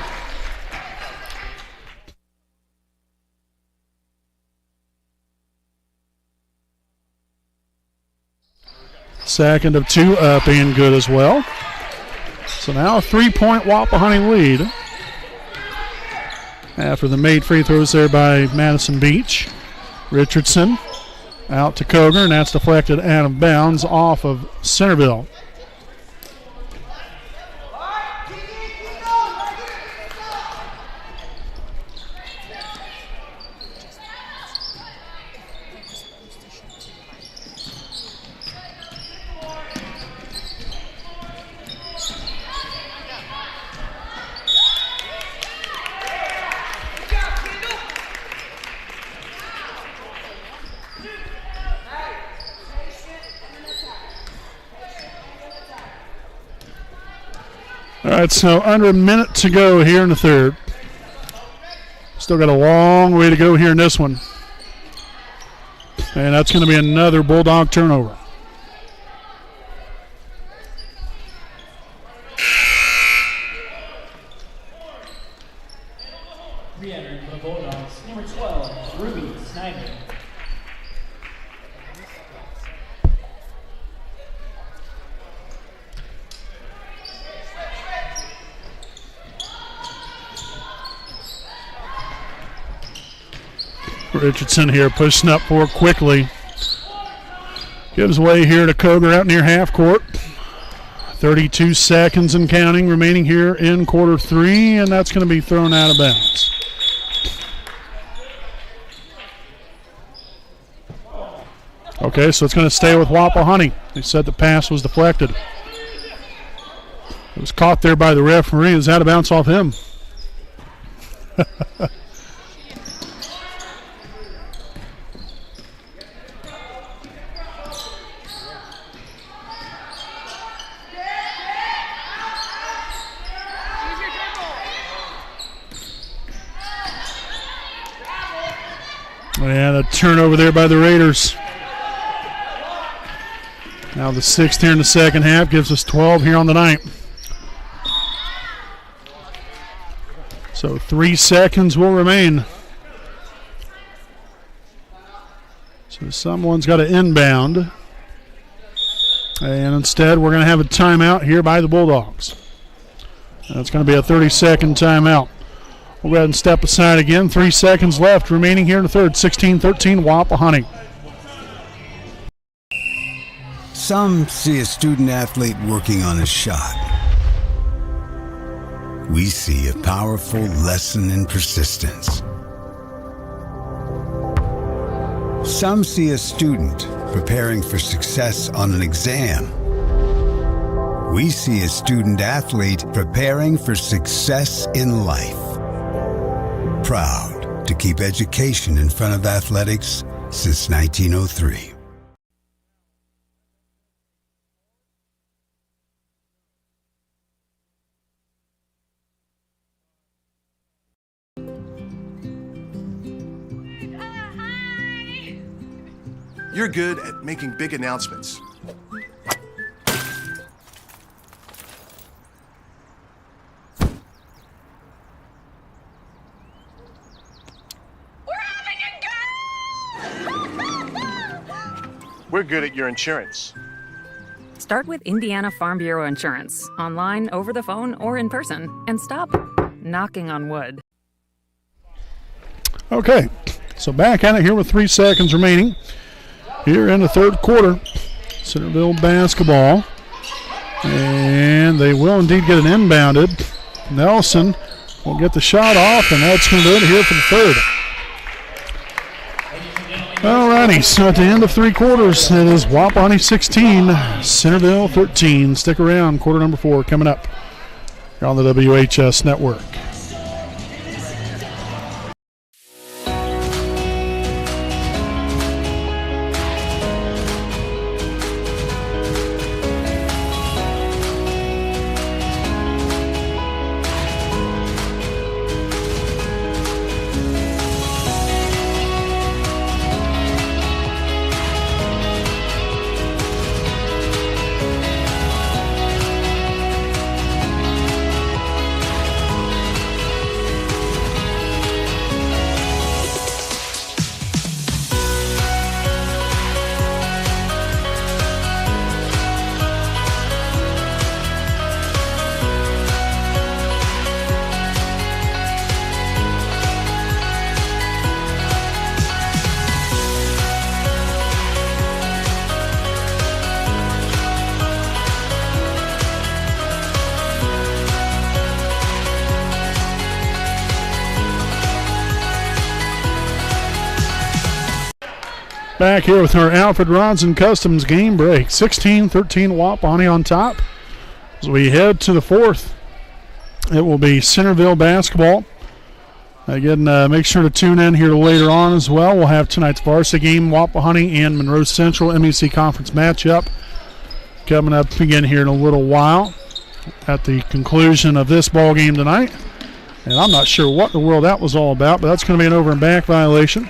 Second of 2 up and good as well. So now a 3-point Wapahani lead after the made free throws there by Madison Beach. Richardson out to Koger, and that's deflected out of bounds off of Centerville. All right, so under a minute to go here in the third. Still got a long way to go here in this one. And that's going to be another Bulldog turnover. Re-entering for the Bulldogs, number 12, Ruby Snyder. Richardson here pushing up for quickly. Gives way here to Koger out near half court. 32 seconds and counting remaining here in quarter 3, and that's going to be thrown out of bounds. Okay, so it's going to stay with Wapahani. They said the pass was deflected. It was caught there by the referee. It was out of bounds off him. And a turnover there by the Raiders. Now the 6th here in the second half gives us 12 here on the night. So 3 seconds will remain. So someone's got to inbound. And instead we're going to have a timeout here by the Bulldogs. That's going to be a 30-second timeout. We'll go ahead and step aside again. 3 seconds left remaining here in the third. 16-13 Wapahani. Some see a student athlete working on a shot. We see a powerful lesson in persistence. Some see a student preparing for success on an exam. We see a student athlete preparing for success in life. Proud to keep education in front of athletics since 1903. You're good at making big announcements. We're good at your insurance. Start with Indiana Farm Bureau Insurance, online, over the phone, or in person, and stop knocking on wood. Okay, so back at it here with 3 seconds remaining. Here in the third quarter, Centerville basketball. And they will indeed get it inbounded. Nelson will get the shot off, and that's going to do it here for the third. Alrighty, so at the end of 3 quarters, it is Wapahani 16, Centerville 13. Stick around, quarter number 4 coming up here on the WHS Network. Back here with our Alfred Rods and Customs game break. 16-13 Wapahani on top. As we head to the fourth, it will be Centerville basketball. Again, make sure to tune in here later on as well. We'll have tonight's varsity game, Wapahani and Monroe Central MEC Conference matchup coming up again here in a little while at the conclusion of this ball game tonight. And I'm not sure what in the world that was all about, but that's going to be an over and back violation.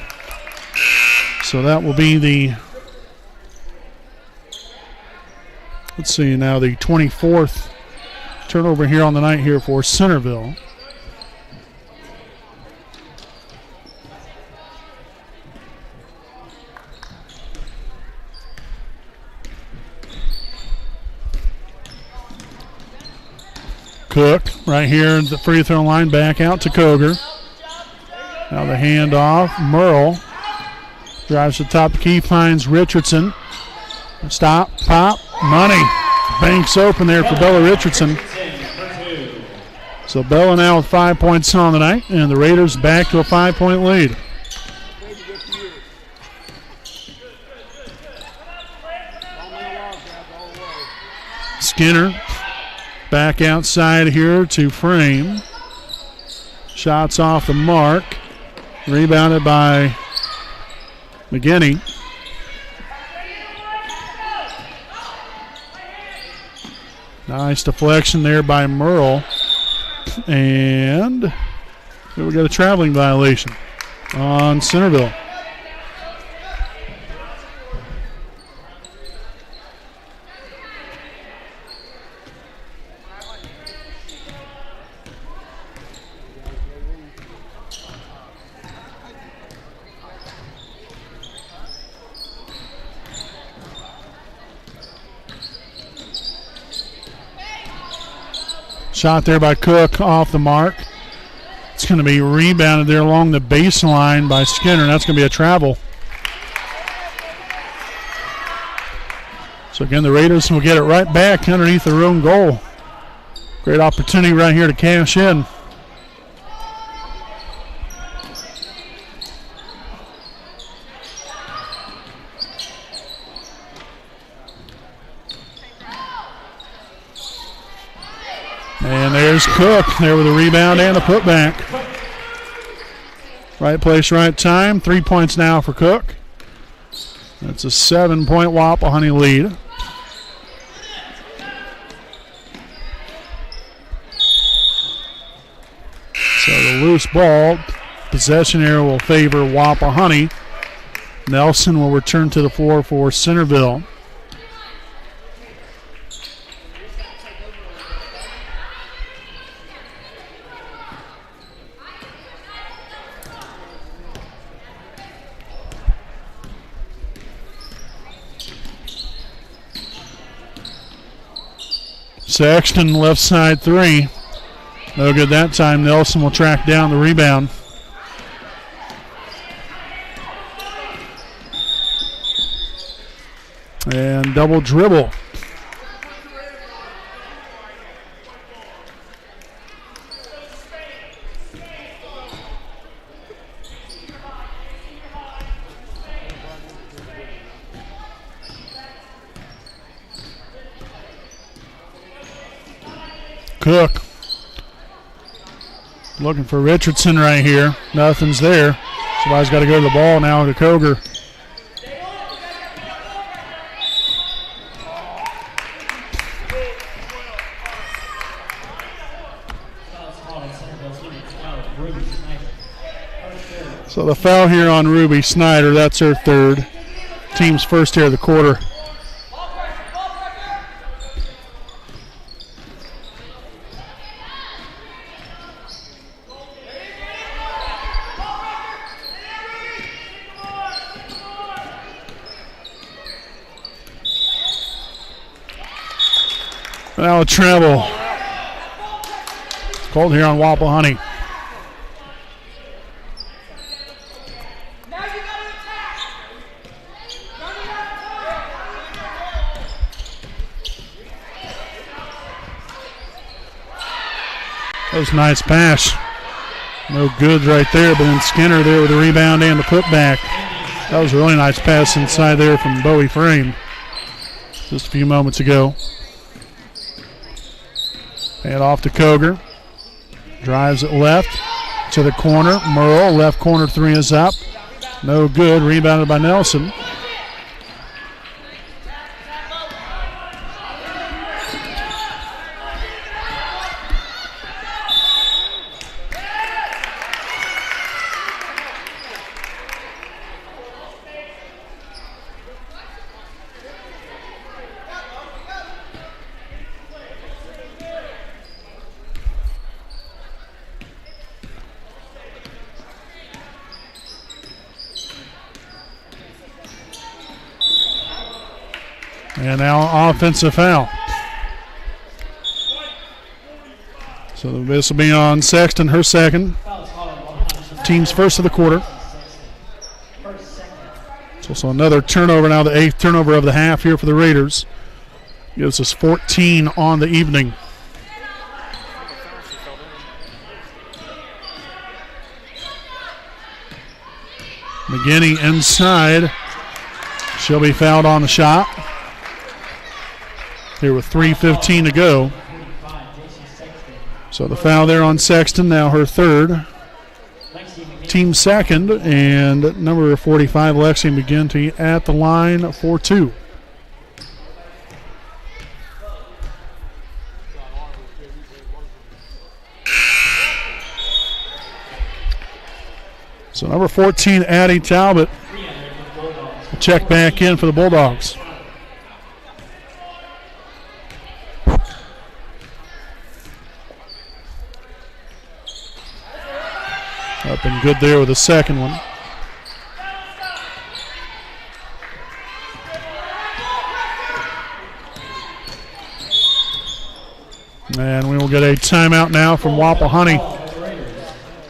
So that will be the, let's see now, the 24th turnover here on the night here for Centerville. Cook right here at the free throw line, back out to Koger. Now the handoff, Merle. Drives to the top of the key, finds Richardson. Stop, pop, money. Banks open there for Bella Richardson. So Bella now with 5 points on the night, and the Raiders back to a 5-point lead. Skinner back outside here to Frame. Shots off the mark. Rebounded by McGinney. Nice deflection there by Merle. And we got a traveling violation on Centerville. Shot there by Cook off the mark. It's going to be rebounded there along the baseline by Skinner, and that's going to be a travel. So again, the Raiders will get it right back underneath their own goal. Great opportunity right here to cash in. And there's Cook there with a rebound and a putback. Right place, right time. 3 points now for Cook. That's a 7-point Wapahani lead. So the loose ball, possession here will favor Wapahani. Nelson will return to the floor for Centerville. Sexton left side three. No good that time. Nelson will track down the rebound. And double dribble. Cook looking for Richardson right here. Nothing's there. Somebody's got to go to the ball now to Koger. So the foul here on Ruby Snyder, that's her third. Team's first here of the quarter. Now a travel. Called here on Wapahani. That was a nice pass. No good right there, but then Skinner there with the rebound and the putback. That was a really nice pass inside there from Bowie Frame just a few moments ago. And off to Koger. Drives it left to the corner. Merle, left corner three is up. No good. Rebounded by Nelson. And now offensive foul. So this will be on Sexton, her second. Team's first of the quarter. So another turnover now, the 8th turnover of the half here for the Raiders. Gives us 14 on the evening. McGinney inside. She'll be fouled on the shot. Here with 3:15 to go. So the foul there on Sexton, now her third. Team second, and number 45, Lexi McGinty, at the line for two. So number 14, Addie Talbot, will check back in for the Bulldogs. Up and good there with the second one. And we will get a timeout now from Wapahani.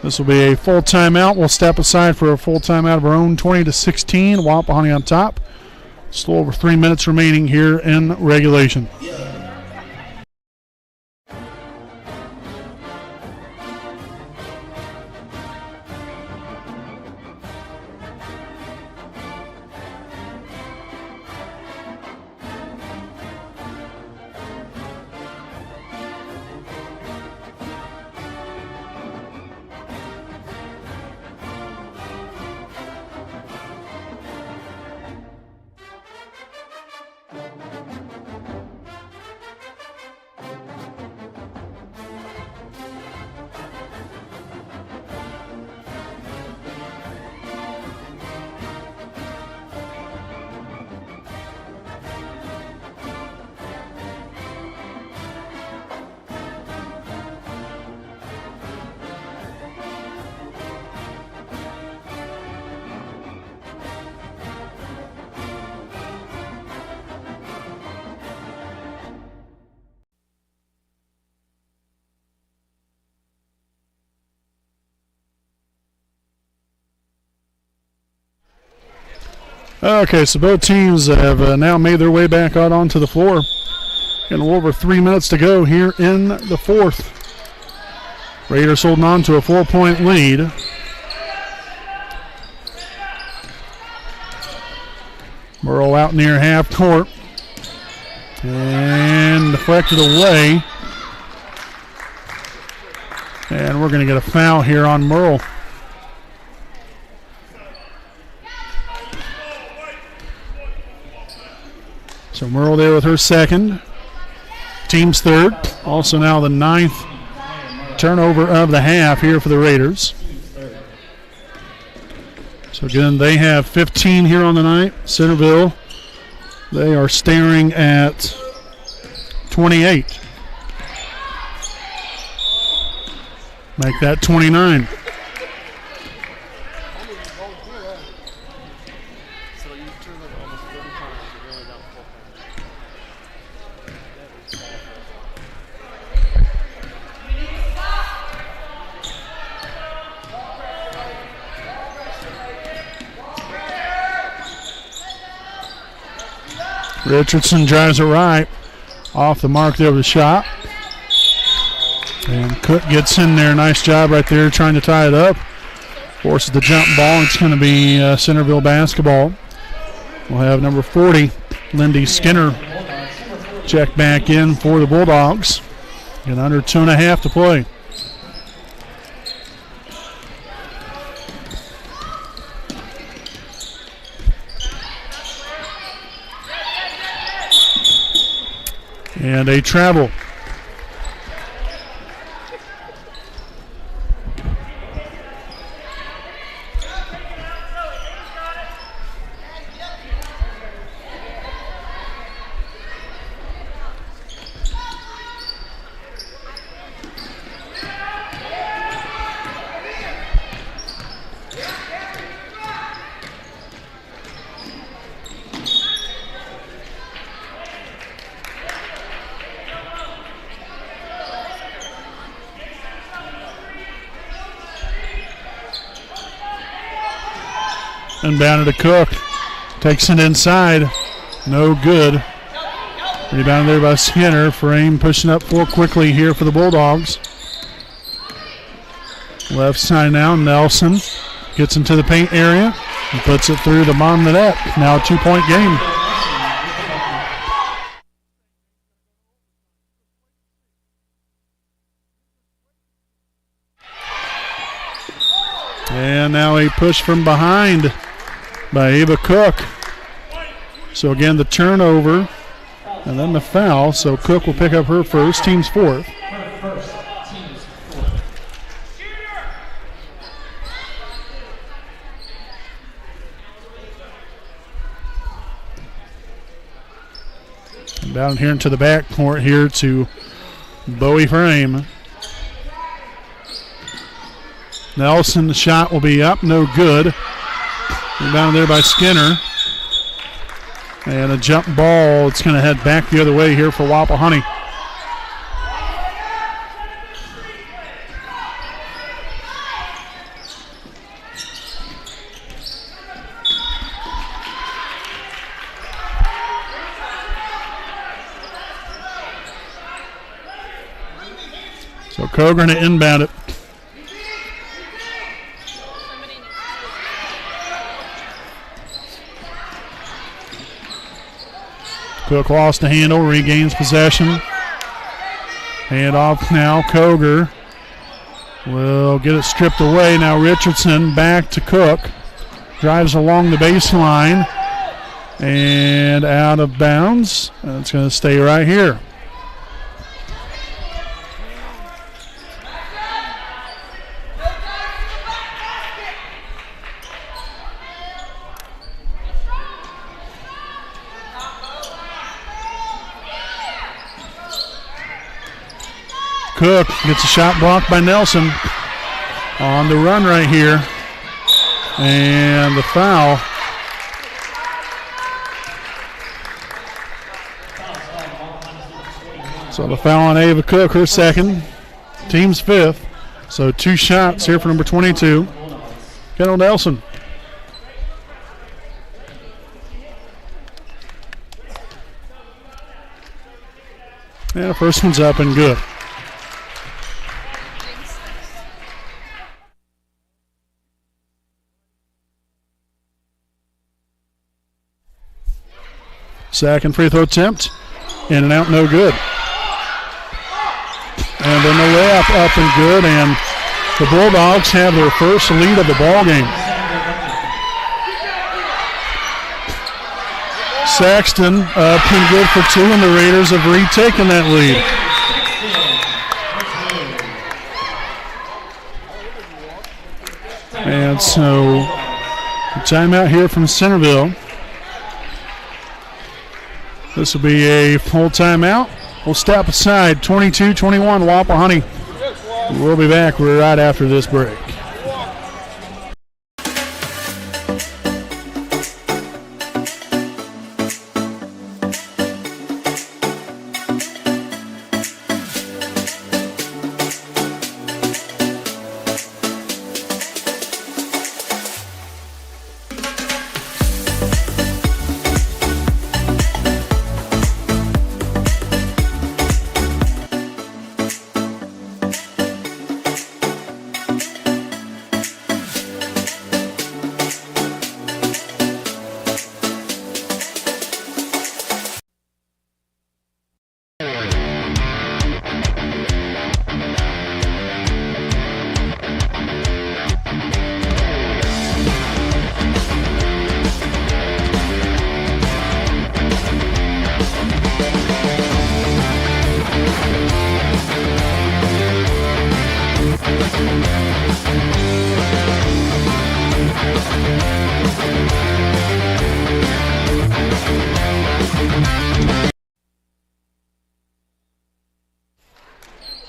This will be a full timeout. We'll step aside for a full timeout of our own. 20-16. Wapahani on top. Still over 3 minutes remaining here in regulation. Okay, so both teams have now made their way back out onto the floor. And over 3 minutes to go here in the fourth. Raiders holding on to a 4-point lead. Burrow out near half court. And deflected away. And we're going to get a foul here on Merle. So Merle there with her second. Team's third. Also now the 9th turnover of the half here for the Raiders. So again, they have 15 here on the night. Centerville, they are staring at 28. Make that 29. Richardson drives it right. Off the mark there with a shot. And Cook gets in there. Nice job right there trying to tie it up. Forces the jump ball. It's going to be Centerville basketball. We'll have number 40, Lindy Skinner, check back in for the Bulldogs. And under 2.5 to play. And a travel. Inbounded to Cook. Takes it inside. No good. Rebounded there by Skinner. Frame pushing up floor quickly here for the Bulldogs. Left side now. Nelson gets into the paint area and puts it through the bottom of the net. Now a 2-point game. And now a push from behind by Ava Cook. So again, the turnover and then the foul. So Cook will pick up her first, team's fourth. And down here into the back court here to Bowie Frame. Nelson, the shot will be up, no good. Rebound there by Skinner. And a jump ball. It's going to head back the other way here for Wapahani. So Coger to inbound it. Cook lost the handle, regains possession. Hand off now, Coger will get it stripped away. Now Richardson back to Cook. Drives along the baseline and out of bounds. And it's going to stay right here. Cook gets a shot blocked by Nelson. On the run right here. And the foul. So the foul on Ava Cook, her second. Team's fifth. So 2 shots here for number 22. Kendall Nelson. And the first one's up and good. Second free throw attempt. In and out, no good. And then the layup up and good, and the Bulldogs have their first lead of the ball game. Saxton up and good for 2, and the Raiders have retaken that lead. And so, a timeout here from Centerville. This will be a full timeout. We'll step aside. 22-21, Wapahani. We'll be back right after this break.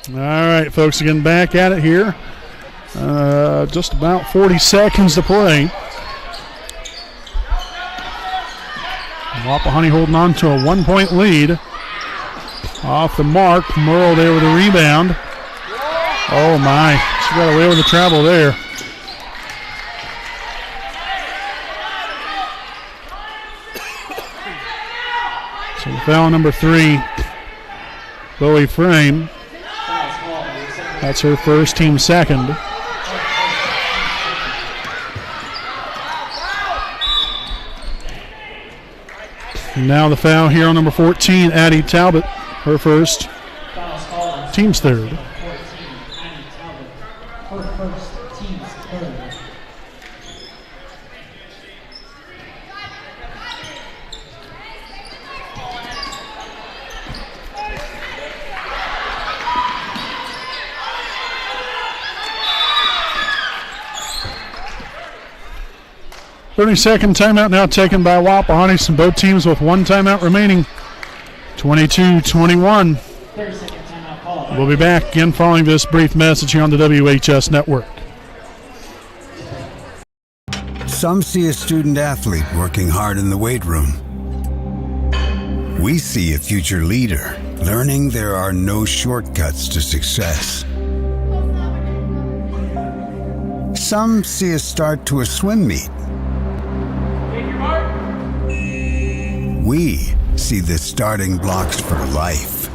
All right, folks, again back at it here. Just about 40 seconds to play. Wapahani holding on to a 1-point lead. Off the mark, Merle there with a rebound. Oh my, she got away with the travel there. So foul number 3, Bowie Frame. That's her first, team second. And now the foul here on number 14, Addie Talbot, her first, team's third. 30-second timeout now taken by Wapahani. So both teams with 1 timeout remaining. 22-21. We'll be back again following this brief message here on the WHS Network. Some see a student athlete working hard in the weight room. We see a future leader learning there are no shortcuts to success. Some see a start to a swim meet. We see the starting blocks for life.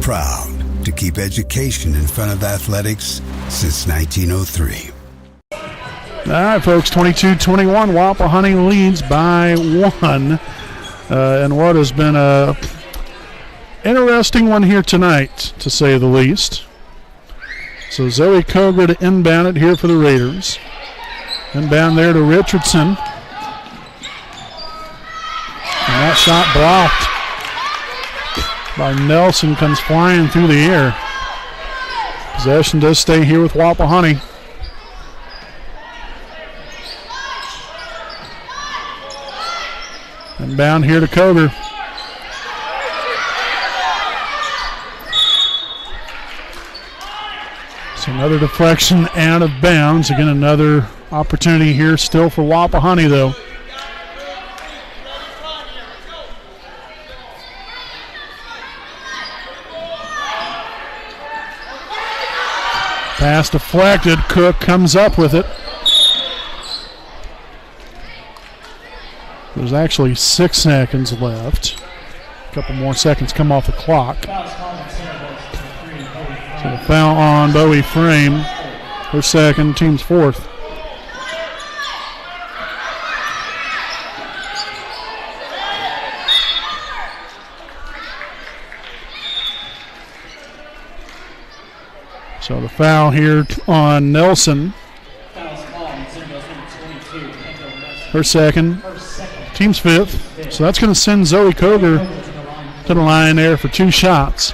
Proud to keep education in front of athletics since 1903. All right, folks, 22-21. Wapahani leads by 1. And what has been a interesting one here tonight, to say the least. So Zoe Koger to inbound it here for the Raiders. Inbound there to Richardson. And that shot blocked by Nelson, comes flying through the air. Possession does stay here with Wapahani. Inbound here to Koger. So another deflection out of bounds. Again, another opportunity here still for Wapahani, though. Pass deflected. Cook comes up with it. There's actually 6 seconds left. A couple more seconds come off the clock. So the foul on Bowie Frame. Her second, team's fourth. So the foul here on Nelson. Her second, team's fifth. So that's going to send Zoe Koger to the line there for 2 shots.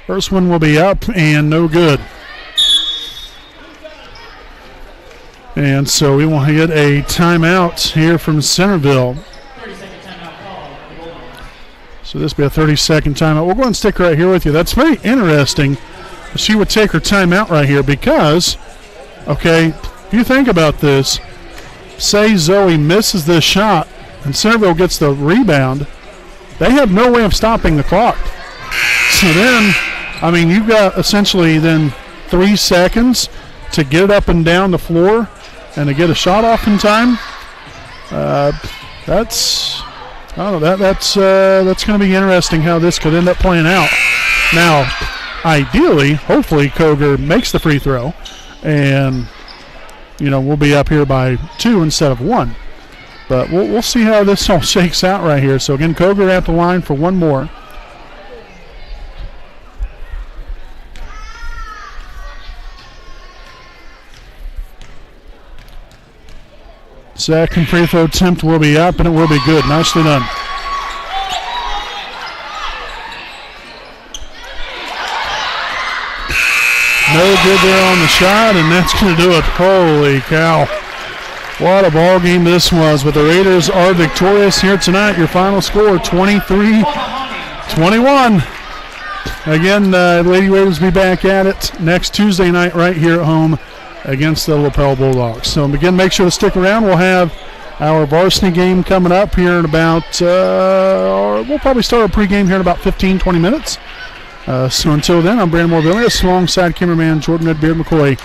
First one will be up and no good. And so we will get a timeout here from Centerville. So this will be a 30-second timeout. We'll go and stick right here with you. That's very interesting. She would take her timeout right here because, okay, if you think about this, say Zoe misses this shot and Centerville gets the rebound, they have no way of stopping the clock. So then, I mean, you've got essentially then 3 seconds to get it up and down the floor and to get a shot off in time. That's going to be interesting how this could end up playing out. Now, ideally, hopefully Koger makes the free throw and, you know, we'll be up here by 2 instead of 1. But we'll see how this all shakes out right here. So again, Koger at the line for one more. Second free throw attempt will be up, and it will be good. Nicely done. No good there on the shot, and that's going to do it. Holy cow. What a ball game this was. But the Raiders are victorious here tonight. Your final score, 23-21. Again, Lady Raiders will be back at it next Tuesday night right here at home against the Lapel Bulldogs. So again, make sure to stick around. We'll have our varsity game coming up here in about, we'll probably start our pregame here in about 15-20 minutes. So until then, I'm Brandon Morvillius alongside cameraman Jordan Redbeard McCoy.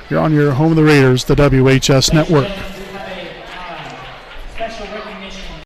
You're on your home of the Raiders, the WHS Network. Special